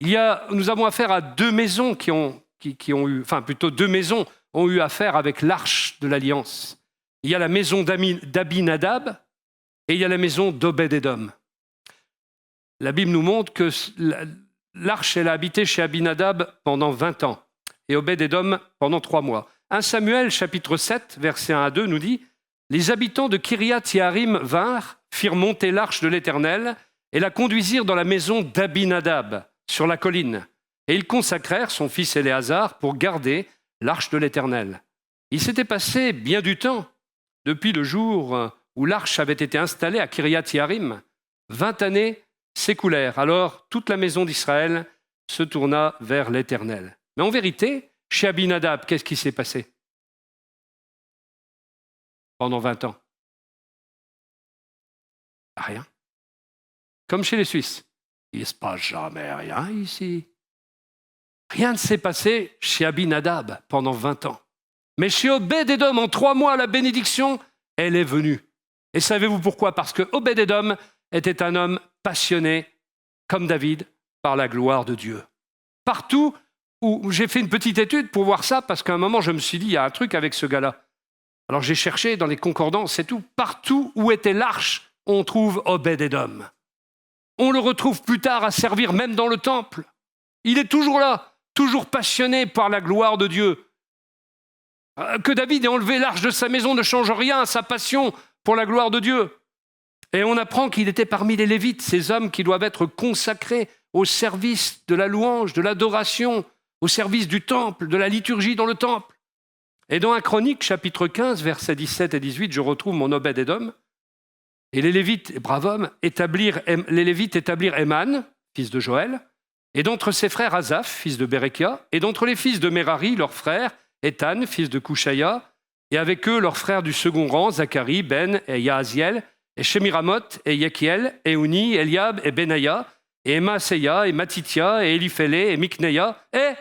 Nous avons affaire à 2 maisons qui ont eu, enfin plutôt 2 maisons ont eu affaire avec l'arche de l'Alliance. Il y a la maison d'Abinadab et il y a la maison d'Obed-Édom. La Bible nous montre que l'arche, elle a habité chez Abinadab pendant 20 ans et Obed-Édom pendant 3 mois. 1 Samuel, chapitre 7, versets 1 à 2, nous dit « Les habitants de Kiriath-Yearim vinrent, firent monter l'arche de l'Éternel et la conduisirent dans la maison d'Abinadab, sur la colline. Et ils consacrèrent son fils Éléazar pour garder l'arche de l'Éternel. Il s'était passé bien du temps depuis le jour où l'arche avait été installée à Kiriath-Yearim. 20 années s'écoulèrent. Alors toute la maison d'Israël se tourna vers l'Éternel. Mais en vérité, chez Abinadab, qu'est-ce qui s'est passé pendant 20 ans? Rien. Comme chez les Suisses. Il ne se passe jamais rien ici. Rien ne s'est passé chez Abinadab pendant 20 ans. Mais chez Obed-Édom, en 3 mois, la bénédiction, elle est venue. Et savez-vous pourquoi? Parce que Obed-Édom était un homme passionné, comme David, par la gloire de Dieu. Partout où j'ai fait une petite étude pour voir ça, parce qu'à un moment, je me suis dit, il y a un truc avec ce gars-là. Alors j'ai cherché dans les concordances, c'est tout. Partout où était l'arche, on trouve Obed-Édom. On le retrouve plus tard à servir même dans le temple. Il est toujours là, toujours passionné par la gloire de Dieu. Que David ait enlevé l'arche de sa maison ne change rien à sa passion pour la gloire de Dieu. Et on apprend qu'il était parmi les Lévites, ces hommes qui doivent être consacrés au service de la louange, de l'adoration, au service du temple, de la liturgie dans le temple. Et dans 1 Chronique, chapitre 15, versets 17 et 18, je retrouve mon Obed-Édom. Et les Lévites, brave homme, établirent Éman, fils de Joël, et d'entre ses frères Asaph, fils de Bérekia, et d'entre les fils de Merari, leurs frères, Étan, fils de Couchaya, et avec eux leurs frères du second rang, Zacharie, Ben et Yaaziel, et Shemiramoth, et Yekiel, et Ouni, Eliab, et Benaya, et Maaseya, et Matithia, et Eliphélé, et Mikneya, et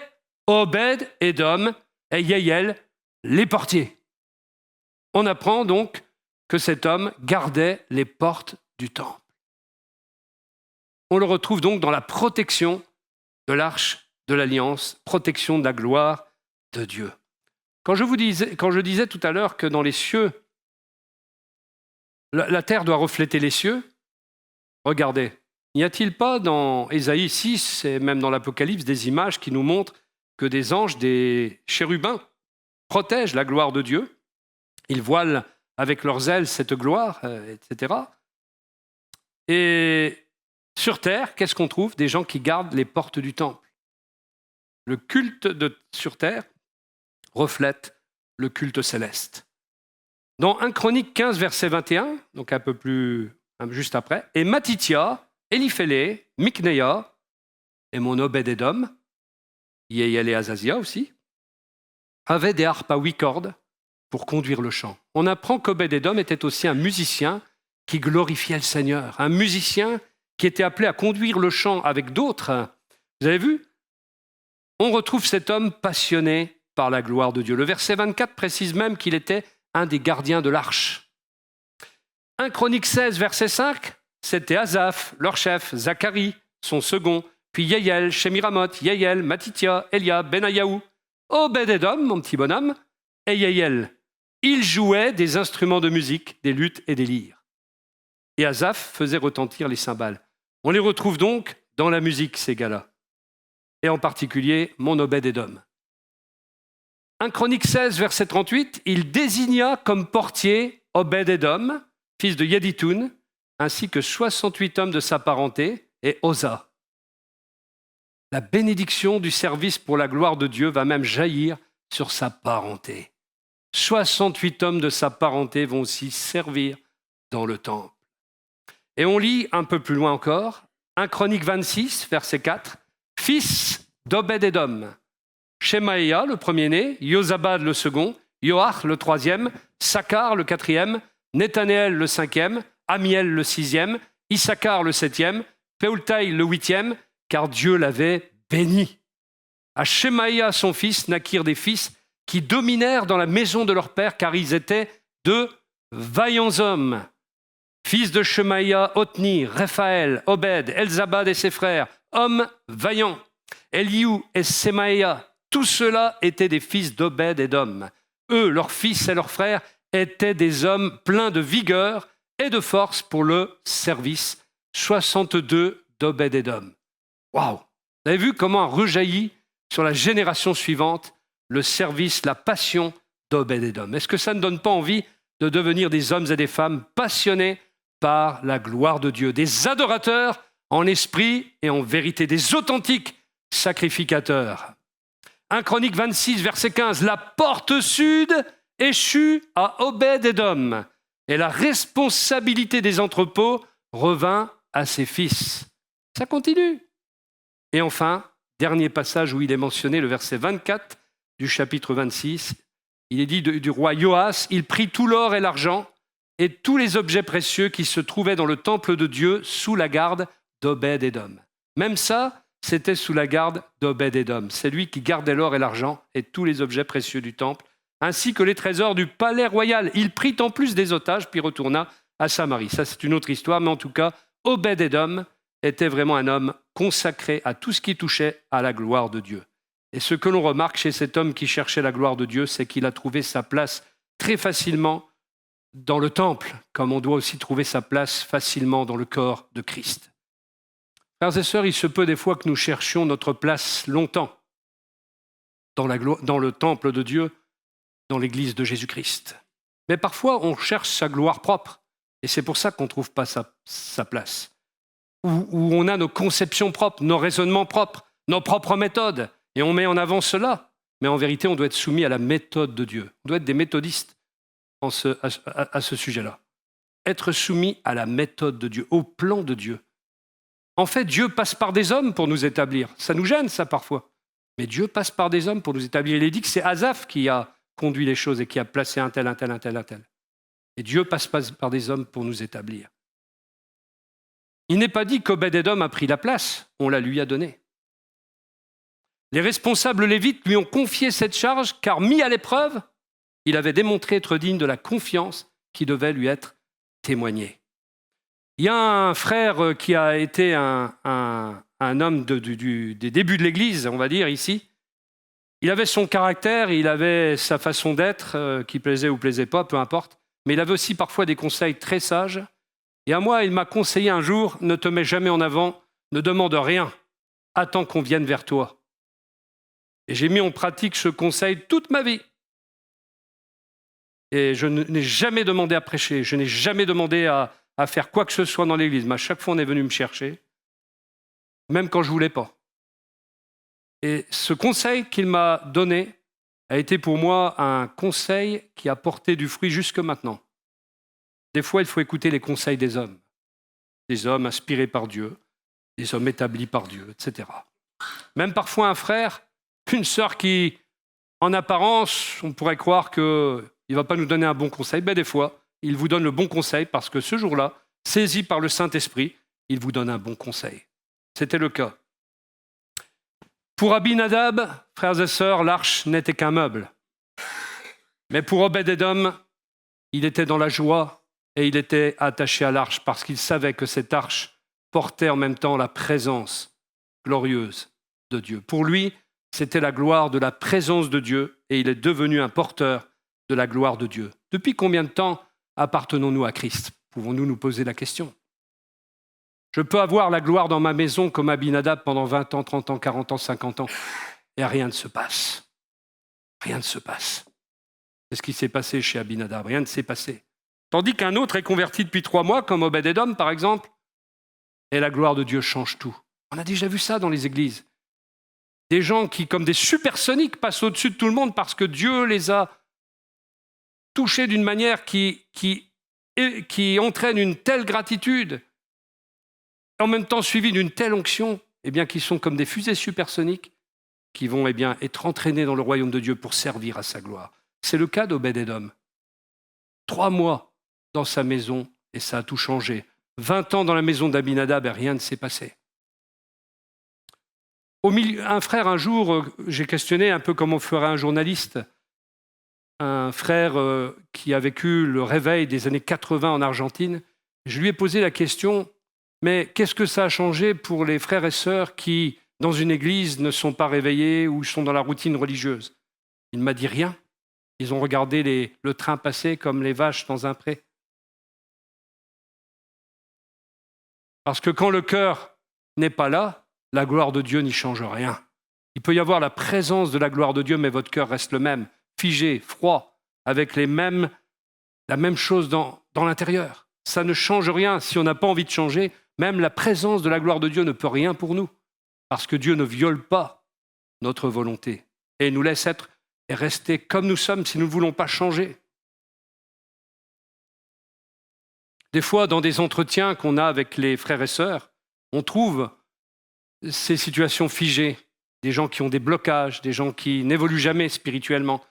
Obed-Édom, et Yeiel, les portiers. On apprend donc que cet homme gardait les portes du temple. On le retrouve donc dans la protection de l'arche de l'Alliance, protection de la gloire de Dieu. Quand je disais tout à l'heure que dans les cieux, La terre doit refléter les cieux. Regardez, n'y a-t-il pas dans Ésaïe 6 et même dans l'Apocalypse des images qui nous montrent que des anges, des chérubins protègent la gloire de Dieu? Ils voilent avec leurs ailes cette gloire, etc. Et sur terre, qu'est-ce qu'on trouve? Des gens qui gardent les portes du temple. Le culte sur terre reflète le culte céleste. Dans 1 Chronique 15, verset 21, donc un peu plus juste après, et Matithia, Eliphélé, Mikneia, et mon Obed-Édom, Yéhiel et Azazia aussi, avaient des harpes à 8 cordes pour conduire le chant. On apprend qu'Obed-Édom était aussi un musicien qui glorifiait le Seigneur, un musicien qui était appelé à conduire le chant avec d'autres. Vous avez vu? On retrouve cet homme passionné par la gloire de Dieu. Le verset 24 précise même qu'il était un des gardiens de l'arche. 1 Chronique 16, verset 5, c'était Asaph, leur chef, Zacharie, son second, puis Yéhiel, Shemiramoth, Yéhiel, Matithia, Eliab, Benayahu, Obed-Édom, mon petit bonhomme, et Yéhiel. Ils jouaient des instruments de musique, des luttes et des lyres. Et Asaph faisait retentir les cymbales. On les retrouve donc dans la musique, ces gars-là. Et en particulier, mon Obed-Édom. 1 Chronique 16, verset 38, il désigna comme portier Obed-Édom, fils de Yeditoun, ainsi que 68 hommes de sa parenté, et Oza. La bénédiction du service pour la gloire de Dieu va même jaillir sur sa parenté. 68 hommes de sa parenté vont aussi servir dans le temple. Et on lit un peu plus loin encore, 1 Chronique 26, verset 4, fils d'Obed-Édom, Shemaïa, le premier-né, Yozabad, le second, Yoach, le troisième, Sakkar, le quatrième, Nethanéel, le cinquième, Amiel, le sixième, Issachar, le septième, Peultaï, le huitième, car Dieu l'avait béni. À Shemaïa, son fils, naquirent des fils qui dominèrent dans la maison de leur père, car ils étaient de vaillants hommes. Fils de Shemaïa, Othni, Réphaël, Obed, Elzabad et ses frères, hommes vaillants. Eliou et Semaïa, tous ceux-là étaient des fils d'Obed-Édom. Eux, leurs fils et leurs frères, étaient des hommes pleins de vigueur et de force pour le service. 62 d'Obed-Édom. Waouh! Vous avez vu comment rejaillit sur la génération suivante le service, la passion d'Obed-Édom. Est-ce que ça ne donne pas envie de devenir des hommes et des femmes passionnés par la gloire de Dieu, des adorateurs en esprit et en vérité, des authentiques sacrificateurs? 1 Chronique 26, verset 15, la porte sud échut à Obed-Édom et la responsabilité des entrepôts revint à ses fils. Ça continue. Et enfin, dernier passage où il est mentionné, le verset 24 du chapitre 26, il est dit du roi Joas, il prit tout l'or et l'argent et tous les objets précieux qui se trouvaient dans le temple de Dieu sous la garde d'Obed-Édom. Même ça, c'était sous la garde d'Obed-Édom. C'est lui qui gardait l'or et l'argent et tous les objets précieux du temple, ainsi que les trésors du palais royal. Il prit en plus des otages, puis retourna à Samarie. Ça, c'est une autre histoire, mais en tout cas, Obed-Édom était vraiment un homme consacré à tout ce qui touchait à la gloire de Dieu. Et ce que l'on remarque chez cet homme qui cherchait la gloire de Dieu, c'est qu'il a trouvé sa place très facilement dans le temple, comme on doit aussi trouver sa place facilement dans le corps de Christ. Frères et sœurs, il se peut des fois que nous cherchions notre place longtemps dans le temple de Dieu, dans l'église de Jésus-Christ. Mais parfois, on cherche sa gloire propre, et c'est pour ça qu'on ne trouve pas sa place. Où on a nos conceptions propres, nos raisonnements propres, nos propres méthodes, et on met en avant cela. Mais en vérité, on doit être soumis à la méthode de Dieu. On doit être des méthodistes à ce sujet-là. Être soumis à la méthode de Dieu, au plan de Dieu. En fait, Dieu passe par des hommes pour nous établir. Ça nous gêne, ça, parfois. Mais Dieu passe par des hommes pour nous établir. Il est dit que c'est Asaph qui a conduit les choses et qui a placé un tel. Et Dieu passe par des hommes pour nous établir. Il n'est pas dit qu'Obed-Édom a pris la place, on la lui a donnée. Les responsables lévites lui ont confié cette charge car, mis à l'épreuve, il avait démontré être digne de la confiance qui devait lui être témoignée. Il y a un frère qui a été un homme des débuts de l'Église, on va dire ici. Il avait son caractère, il avait sa façon d'être, qui plaisait ou plaisait pas, peu importe. mais il avait aussi parfois des conseils très sages. Et à moi, il m'a conseillé un jour, ne te mets jamais en avant, ne demande rien, attends qu'on vienne vers toi. Et j'ai mis en pratique ce conseil toute ma vie. Et je n'ai jamais demandé à prêcher, je n'ai jamais demandé à faire quoi que ce soit dans l'église, mais à chaque fois on est venu me chercher, même quand je ne voulais pas. Et ce conseil qu'il m'a donné a été pour moi un conseil qui a porté du fruit jusque maintenant. Des fois, il faut écouter les conseils des hommes inspirés par Dieu, des hommes établis par Dieu, etc. Même parfois un frère, une sœur qui, en apparence, on pourrait croire qu'il ne va pas nous donner un bon conseil. Ben, des fois, il vous donne le bon conseil parce que ce jour-là, saisi par le Saint-Esprit, il vous donne un bon conseil. C'était le cas. Pour Abinadab, frères et sœurs, l'arche n'était qu'un meuble. Mais pour Obed-Édom, il était dans la joie et il était attaché à l'arche parce qu'il savait que cette arche portait en même temps la présence glorieuse de Dieu. Pour lui, c'était la gloire de la présence de Dieu et il est devenu un porteur de la gloire de Dieu. Depuis combien de temps appartenons-nous à Christ? Pouvons-nous nous poser la question? Je peux avoir la gloire dans ma maison comme Abinadab pendant 20 ans, 30 ans, 40 ans, 50 ans et rien ne se passe. Rien ne se passe. C'est ce qui s'est passé chez Abinadab, rien ne s'est passé. Tandis qu'un autre est converti depuis 3 mois, comme Obed-Édom par exemple, et la gloire de Dieu change tout. On a déjà vu ça dans les églises. Des gens qui, comme des supersoniques, passent au-dessus de tout le monde parce que Dieu les a touchés d'une manière qui entraîne une telle gratitude, en même temps suivi d'une telle onction, eh bien, qu'ils sont comme des fusées supersoniques qui vont être entraînés dans le royaume de Dieu pour servir à sa gloire. C'est le cas d'Obed-Édom. 3 mois dans sa maison et ça a tout changé. 20 ans dans la maison d'Abinadab et rien ne s'est passé. Un frère, un jour, j'ai questionné un peu comment ferait un journaliste, un frère qui a vécu le réveil des années 80 en Argentine. Je lui ai posé la question, mais qu'est-ce que ça a changé pour les frères et sœurs qui, dans une église, ne sont pas réveillés ou sont dans la routine religieuse? Il m'a dit rien. Ils ont regardé le train passer comme les vaches dans un pré. Parce que quand le cœur n'est pas là, la gloire de Dieu n'y change rien. Il peut y avoir la présence de la gloire de Dieu, mais votre cœur reste le même, figé, froid, avec la même chose dans l'intérieur. Ça ne change rien. Si on n'a pas envie de changer, même la présence de la gloire de Dieu ne peut rien pour nous, parce que Dieu ne viole pas notre volonté et nous laisse être et rester comme nous sommes si nous ne voulons pas changer. Des fois, dans des entretiens qu'on a avec les frères et sœurs, on trouve ces situations figées, des gens qui ont des blocages, des gens qui n'évoluent jamais spirituellement,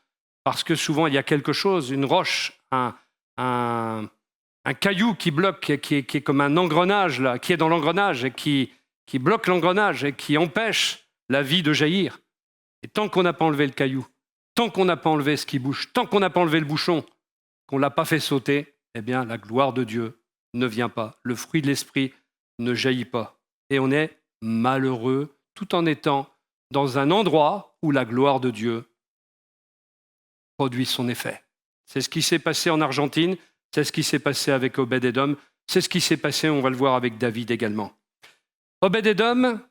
parce que souvent il y a quelque chose, une roche, un caillou qui bloque, qui est comme un engrenage, là, qui est dans l'engrenage et qui bloque l'engrenage et qui empêche la vie de jaillir. Et tant qu'on n'a pas enlevé le caillou, tant qu'on n'a pas enlevé ce qui bouge, tant qu'on n'a pas enlevé le bouchon, qu'on ne l'a pas fait sauter, eh bien la gloire de Dieu ne vient pas, le fruit de l'esprit ne jaillit pas. Et on est malheureux tout en étant dans un endroit où la gloire de Dieu produit son effet. C'est ce qui s'est passé en Argentine, c'est ce qui s'est passé avec Obed-Édom, c'est ce qui s'est passé, on va le voir, avec David également. Obed-Édom,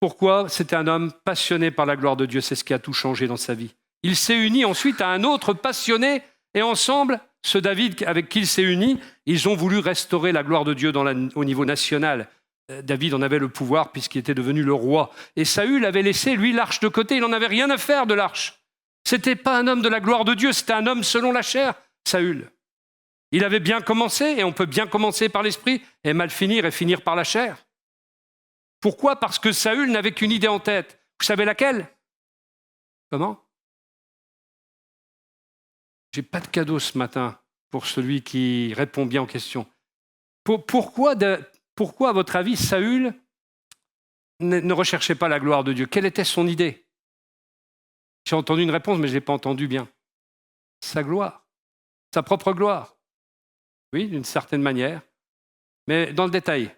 pourquoi? C'était un homme passionné par la gloire de Dieu, c'est ce qui a tout changé dans sa vie. Il s'est uni ensuite à un autre passionné, et ensemble, ce David avec qui il s'est uni, ils ont voulu restaurer la gloire de Dieu au niveau national. David en avait le pouvoir puisqu'il était devenu le roi. Et Saül avait laissé, lui, l'arche de côté, il n'en avait rien à faire de l'arche. C'était pas un homme de la gloire de Dieu, c'était un homme selon la chair, Saül. Il avait bien commencé, et on peut bien commencer par l'esprit, et mal finir, et finir par la chair. Pourquoi? Parce que Saül n'avait qu'une idée en tête. Vous savez laquelle? Comment? J'ai pas de cadeau ce matin pour celui qui répond bien aux questions. Pourquoi, à votre avis, Saül ne recherchait pas la gloire de Dieu? Quelle était son idée? J'ai entendu une réponse, mais je ne l'ai pas entendu bien. Sa gloire, sa propre gloire. Oui, d'une certaine manière. Mais dans le détail.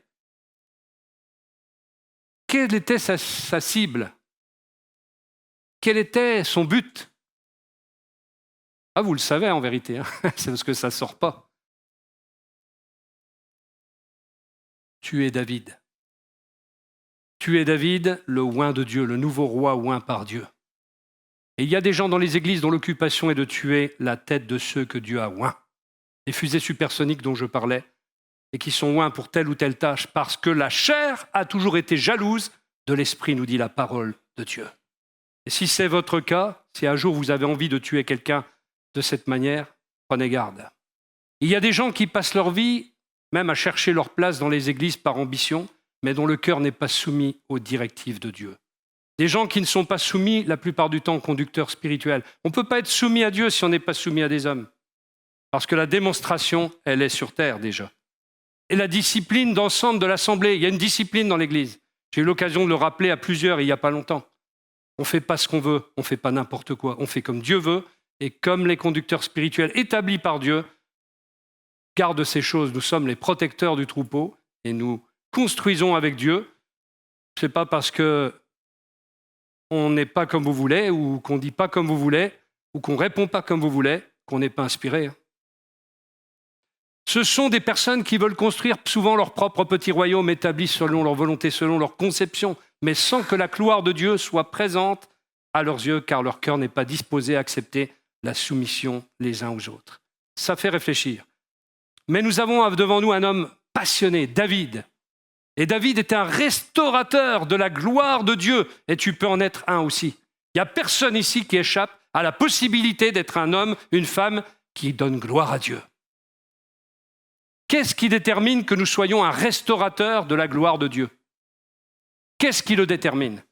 Quelle était sa cible? Quel était son but? Ah, vous le savez en vérité, hein. C'est parce que ça ne sort pas. Tu es David. Tu es David, le oint de Dieu, le nouveau roi oint par Dieu. Et il y a des gens dans les églises dont l'occupation est de tuer la tête de ceux que Dieu a oints. Les fusées supersoniques dont je parlais, et qui sont oints pour telle ou telle tâche, parce que la chair a toujours été jalouse de l'esprit, nous dit la parole de Dieu. Et si c'est votre cas, si un jour vous avez envie de tuer quelqu'un de cette manière, prenez garde. Il y a des gens qui passent leur vie même à chercher leur place dans les églises par ambition, mais dont le cœur n'est pas soumis aux directives de Dieu. Des gens qui ne sont pas soumis la plupart du temps aux conducteurs spirituels. On ne peut pas être soumis à Dieu si on n'est pas soumis à des hommes. Parce que la démonstration, elle est sur terre déjà. Et la discipline d'ensemble de l'Assemblée, il y a une discipline dans l'Église. J'ai eu l'occasion de le rappeler à plusieurs il n'y a pas longtemps. On ne fait pas ce qu'on veut, on ne fait pas n'importe quoi. On fait comme Dieu veut et comme les conducteurs spirituels établis par Dieu gardent ces choses. Nous sommes les protecteurs du troupeau et nous construisons avec Dieu. Ce n'est pas parce qu'on n'est pas comme vous voulez ou qu'on ne dit pas comme vous voulez ou qu'on ne répond pas comme vous voulez qu'on n'est pas inspiré. Ce sont des personnes qui veulent construire souvent leur propre petit royaume établi selon leur volonté, selon leur conception, mais sans que la gloire de Dieu soit présente à leurs yeux, car leur cœur n'est pas disposé à accepter la soumission les uns aux autres. Ça fait réfléchir. Mais nous avons devant nous un homme passionné, David. Et David était un restaurateur de la gloire de Dieu, et tu peux en être un aussi. Il n'y a personne ici qui échappe à la possibilité d'être un homme, une femme qui donne gloire à Dieu. Qu'est-ce qui détermine que nous soyons un restaurateur de la gloire de Dieu? Qu'est-ce qui le détermine?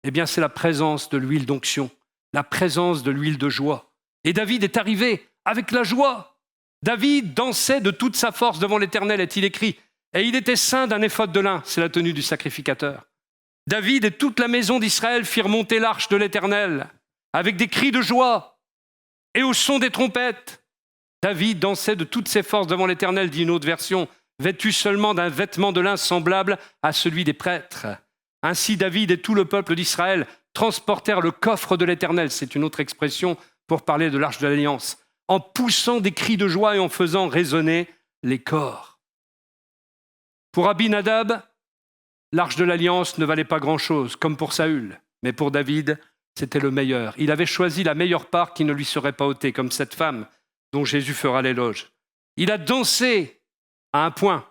Eh bien, c'est la présence de l'huile d'onction, la présence de l'huile de joie. Et David est arrivé avec la joie. David dansait de toute sa force devant l'Éternel, est-il écrit. Et il était ceint d'un éphod de lin, c'est la tenue du sacrificateur. David et toute la maison d'Israël firent monter l'arche de l'Éternel avec des cris de joie et au son des trompettes. David dansait de toutes ses forces devant l'Éternel, dit une autre version, vêtu seulement d'un vêtement de lin semblable à celui des prêtres. Ainsi David et tout le peuple d'Israël transportèrent le coffre de l'Éternel, c'est une autre expression pour parler de l'arche de l'Alliance, en poussant des cris de joie et en faisant résonner les cors. Pour Abinadab, l'arche de l'Alliance ne valait pas grand-chose, comme pour Saül, mais pour David, c'était le meilleur. Il avait choisi la meilleure part qui ne lui serait pas ôtée, comme cette femme dont Jésus fera l'éloge. Il a dansé à un point.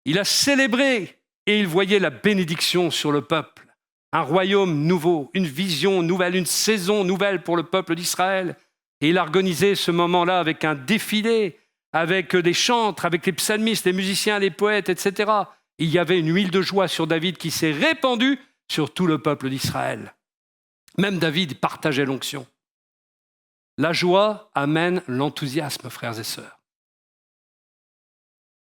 Il a célébré et il voyait la bénédiction sur le peuple. Un royaume nouveau, une vision nouvelle, une saison nouvelle pour le peuple d'Israël. Et il a organisé ce moment-là avec un défilé, avec des chantres, avec les psalmistes, les musiciens, les poètes, etc. Il y avait une huile de joie sur David qui s'est répandue sur tout le peuple d'Israël. Même David partageait l'onction. La joie amène l'enthousiasme, frères et sœurs.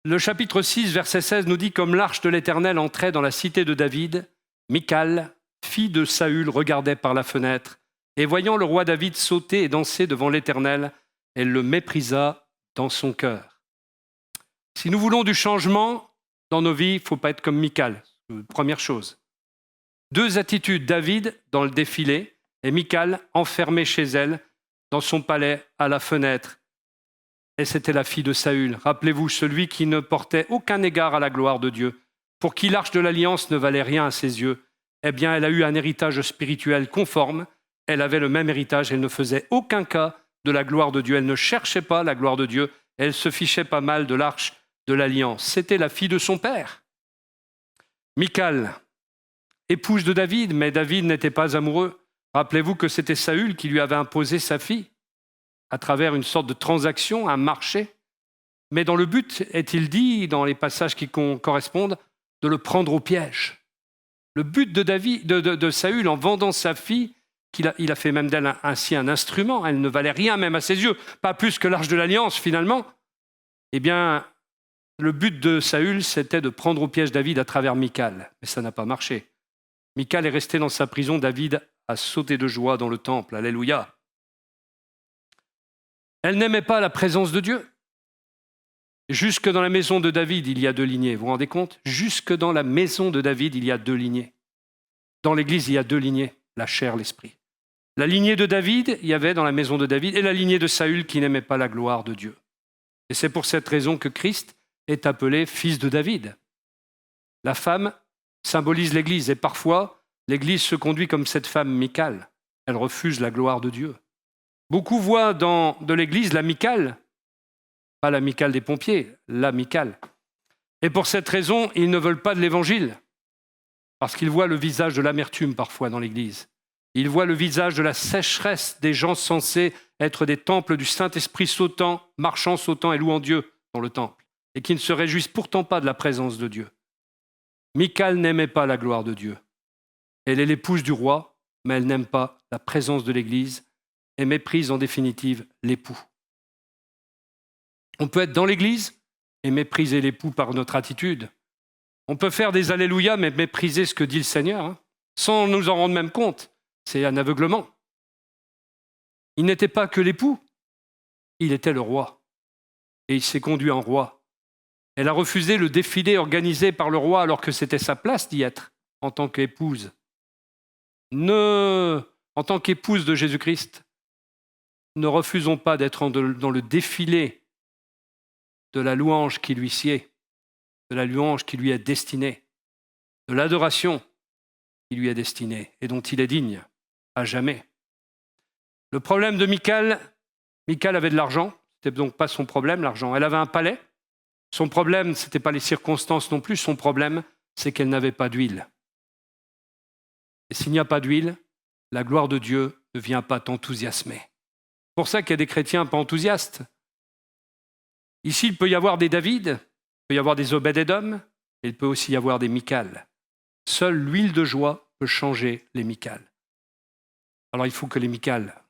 Le chapitre 6, verset 16 nous dit « Comme l'arche de l'Éternel entrait dans la cité de David, Michal, fille de Saül, regardait par la fenêtre, et voyant le roi David sauter et danser devant l'Éternel, elle le méprisa dans son cœur. » Si nous voulons du changement dans nos vies, il ne faut pas être comme Michal, première chose. Deux attitudes, David dans le défilé et Michal enfermée chez elle, dans son palais, à la fenêtre. Et c'était la fille de Saül. Rappelez-vous, celui qui ne portait aucun égard à la gloire de Dieu, pour qui l'arche de l'Alliance ne valait rien à ses yeux. Eh bien, elle a eu un héritage spirituel conforme. Elle avait le même héritage. Elle ne faisait aucun cas de la gloire de Dieu. Elle ne cherchait pas la gloire de Dieu. Elle se fichait pas mal de l'arche de l'Alliance. C'était la fille de son père. Michal, épouse de David, mais David n'était pas amoureux. Rappelez-vous que c'était Saül qui lui avait imposé sa fille à travers une sorte de transaction, un marché. Mais dans le but, est-il dit, dans les passages qui correspondent, de le prendre au piège. Le but de Saül, en vendant sa fille, il a fait même d'elle ainsi un instrument, elle ne valait rien même à ses yeux, pas plus que l'arche de l'Alliance finalement. Eh bien, le but de Saül, c'était de prendre au piège David à travers Michal. Mais ça n'a pas marché. Michal est resté dans sa prison, David a sauté de joie dans le temple. Alléluia. Elle n'aimait pas la présence de Dieu. Jusque dans la maison de David, il y a deux lignées. Vous vous rendez compte? Jusque dans la maison de David, il y a deux lignées. Dans l'Église, il y a deux lignées, la chair, l'esprit. La lignée de David, il y avait dans la maison de David, et la lignée de Saül qui n'aimait pas la gloire de Dieu. Et c'est pour cette raison que Christ est appelé fils de David. La femme symbolise l'Église, et parfois, l'Église se conduit comme cette femme Michal. Elle refuse la gloire de Dieu. Beaucoup voient de l'Église la Michal, pas la Michal des pompiers, la Michal. Et pour cette raison, ils ne veulent pas de l'Évangile, parce qu'ils voient le visage de l'amertume parfois dans l'Église. Ils voient le visage de la sécheresse des gens censés être des temples du Saint-Esprit sautant, marchant, sautant et louant Dieu dans le temple, et qui ne se réjouissent pourtant pas de la présence de Dieu. Michal n'aimait pas la gloire de Dieu. Elle est l'épouse du roi, mais elle n'aime pas la présence de l'Église et méprise en définitive l'époux. On peut être dans l'Église et mépriser l'époux par notre attitude. On peut faire des alléluia, mais mépriser ce que dit le Seigneur, sans nous en rendre même compte. C'est un aveuglement. Il n'était pas que l'époux, il était le roi. Et il s'est conduit en roi. Elle a refusé le défilé organisé par le roi alors que c'était sa place d'y être en tant qu'épouse. En tant qu'épouse de Jésus-Christ, ne refusons pas d'être dans le défilé de la louange qui lui sied, de la louange qui lui est destinée, de l'adoration qui lui est destinée et dont il est digne à jamais. Le problème de Michal avait de l'argent, ce n'était donc pas son problème, l'argent. Elle avait un palais. Son problème, ce n'était pas les circonstances non plus, son problème, c'est qu'elle n'avait pas d'huile. Et s'il n'y a pas d'huile, la gloire de Dieu ne vient pas t'enthousiasmer. C'est pour ça qu'il y a des chrétiens pas enthousiastes. Ici, il peut y avoir des David, il peut y avoir des Obed-Édom, et il peut aussi y avoir des Michal. Seule l'huile de joie peut changer les Michal. Alors il faut que les Michal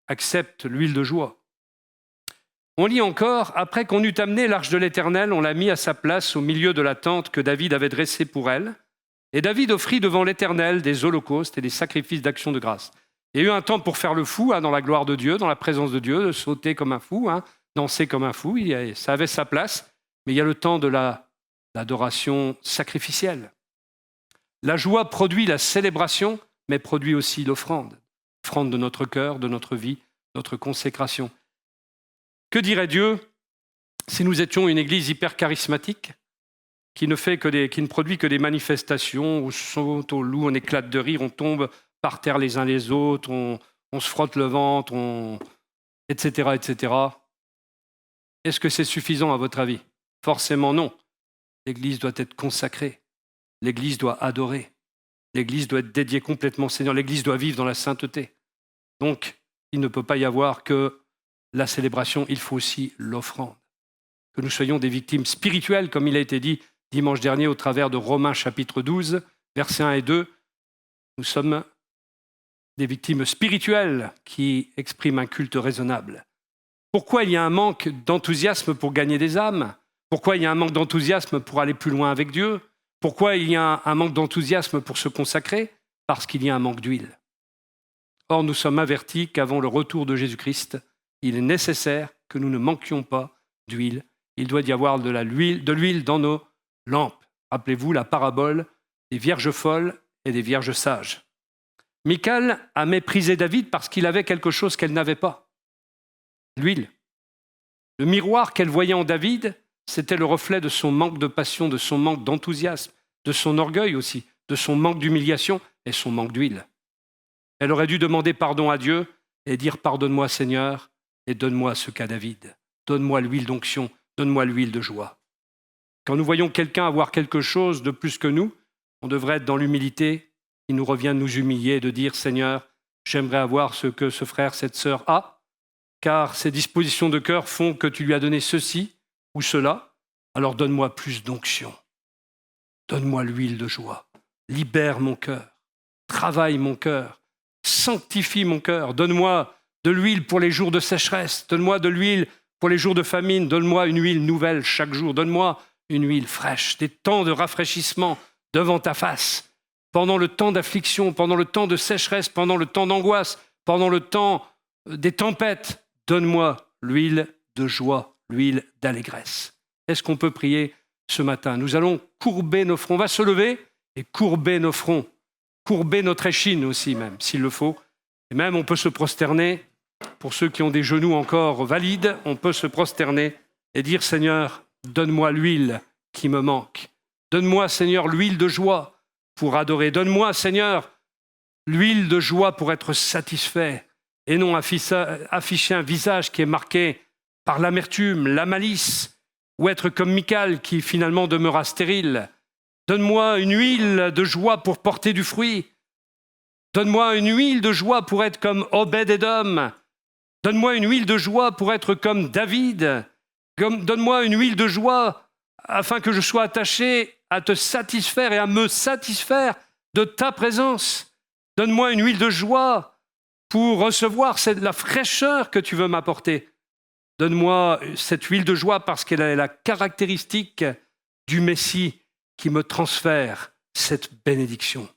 acceptent l'huile de joie. On lit encore, après qu'on eut amené l'arche de l'Éternel, on l'a mis à sa place au milieu de la tente que David avait dressée pour elle. Et David offrit devant l'Éternel des holocaustes et des sacrifices d'action de grâce. Il y a eu un temps pour faire le fou dans la gloire de Dieu, dans la présence de Dieu, de sauter comme un fou, danser comme un fou. Ça avait sa place, mais il y a le temps de l'adoration sacrificielle. La joie produit la célébration, mais produit aussi l'offrande. L'offrande de notre cœur, de notre vie, notre consécration. Que dirait Dieu si nous étions une église hyper charismatique qui ne produit que des manifestations où on saute, on loue, on éclate de rire, on tombe par terre les uns les autres, on se frotte le ventre, etc., etc. Est-ce que c'est suffisant à votre avis? Forcément non. L'église doit être consacrée. L'église doit adorer. L'église doit être dédiée complètement au Seigneur. L'église doit vivre dans la sainteté. Donc, il ne peut pas y avoir que la célébration, il faut aussi l'offrande. Que nous soyons des victimes spirituelles, comme il a été dit dimanche dernier au travers de Romains chapitre 12, versets 1 et 2. Nous sommes des victimes spirituelles qui expriment un culte raisonnable. Pourquoi il y a un manque d'enthousiasme pour gagner des âmes? Pourquoi il y a un manque d'enthousiasme pour aller plus loin avec Dieu? Pourquoi il y a un manque d'enthousiasme pour se consacrer? Parce qu'il y a un manque d'huile. Or, nous sommes avertis qu'avant le retour de Jésus-Christ, il est nécessaire que nous ne manquions pas d'huile. Il doit y avoir de l'huile dans nos lampes. Rappelez-vous la parabole des vierges folles et des vierges sages. Michal a méprisé David parce qu'il avait quelque chose qu'elle n'avait pas. L'huile. Le miroir qu'elle voyait en David, c'était le reflet de son manque de passion, de son manque d'enthousiasme, de son orgueil aussi, de son manque d'humiliation et son manque d'huile. Elle aurait dû demander pardon à Dieu et dire « Pardonne-moi Seigneur et donne-moi ce qu'a David. Donne-moi l'huile d'onction, donne-moi l'huile de joie. » Quand nous voyons quelqu'un avoir quelque chose de plus que nous, on devrait être dans l'humilité. Il nous revient de nous humilier et de dire « Seigneur, j'aimerais avoir ce que ce frère, cette sœur a, car ses dispositions de cœur font que tu lui as donné ceci ou cela, alors donne-moi plus d'onction. Donne-moi l'huile de joie. Libère mon cœur. Travaille mon cœur. Sanctifie mon cœur. Donne-moi de l'huile pour les jours de sécheresse. Donne-moi de l'huile pour les jours de famine. Donne-moi une huile nouvelle chaque jour. Donne-moi une huile fraîche. Des temps de rafraîchissement devant ta face. Pendant le temps d'affliction, pendant le temps de sécheresse, pendant le temps d'angoisse, pendant le temps des tempêtes, donne-moi l'huile de joie, l'huile d'allégresse. Est-ce qu'on peut prier ce matin? Nous allons courber nos fronts. On va se lever et courber nos fronts. Courber notre échine aussi même, s'il le faut. Et même on peut se prosterner, pour ceux qui ont des genoux encore valides, on peut se prosterner et dire « Seigneur, donne-moi l'huile qui me manque. Donne-moi, Seigneur, l'huile de joie pour adorer. Donne-moi, Seigneur, l'huile de joie pour être satisfait et non afficher un visage qui est marqué par l'amertume, la malice, ou être comme Michal qui finalement demeura stérile. Donne-moi une huile de joie pour porter du fruit. Donne-moi une huile de joie pour être comme Obed-Édom. Donne-moi une huile de joie pour être comme David. Donne-moi une huile de joie afin que je sois attaché à te satisfaire et à me satisfaire de ta présence. Donne-moi une huile de joie pour recevoir la fraîcheur que tu veux m'apporter. Donne-moi cette huile de joie parce qu'elle est la caractéristique du Messie qui me transfère cette bénédiction.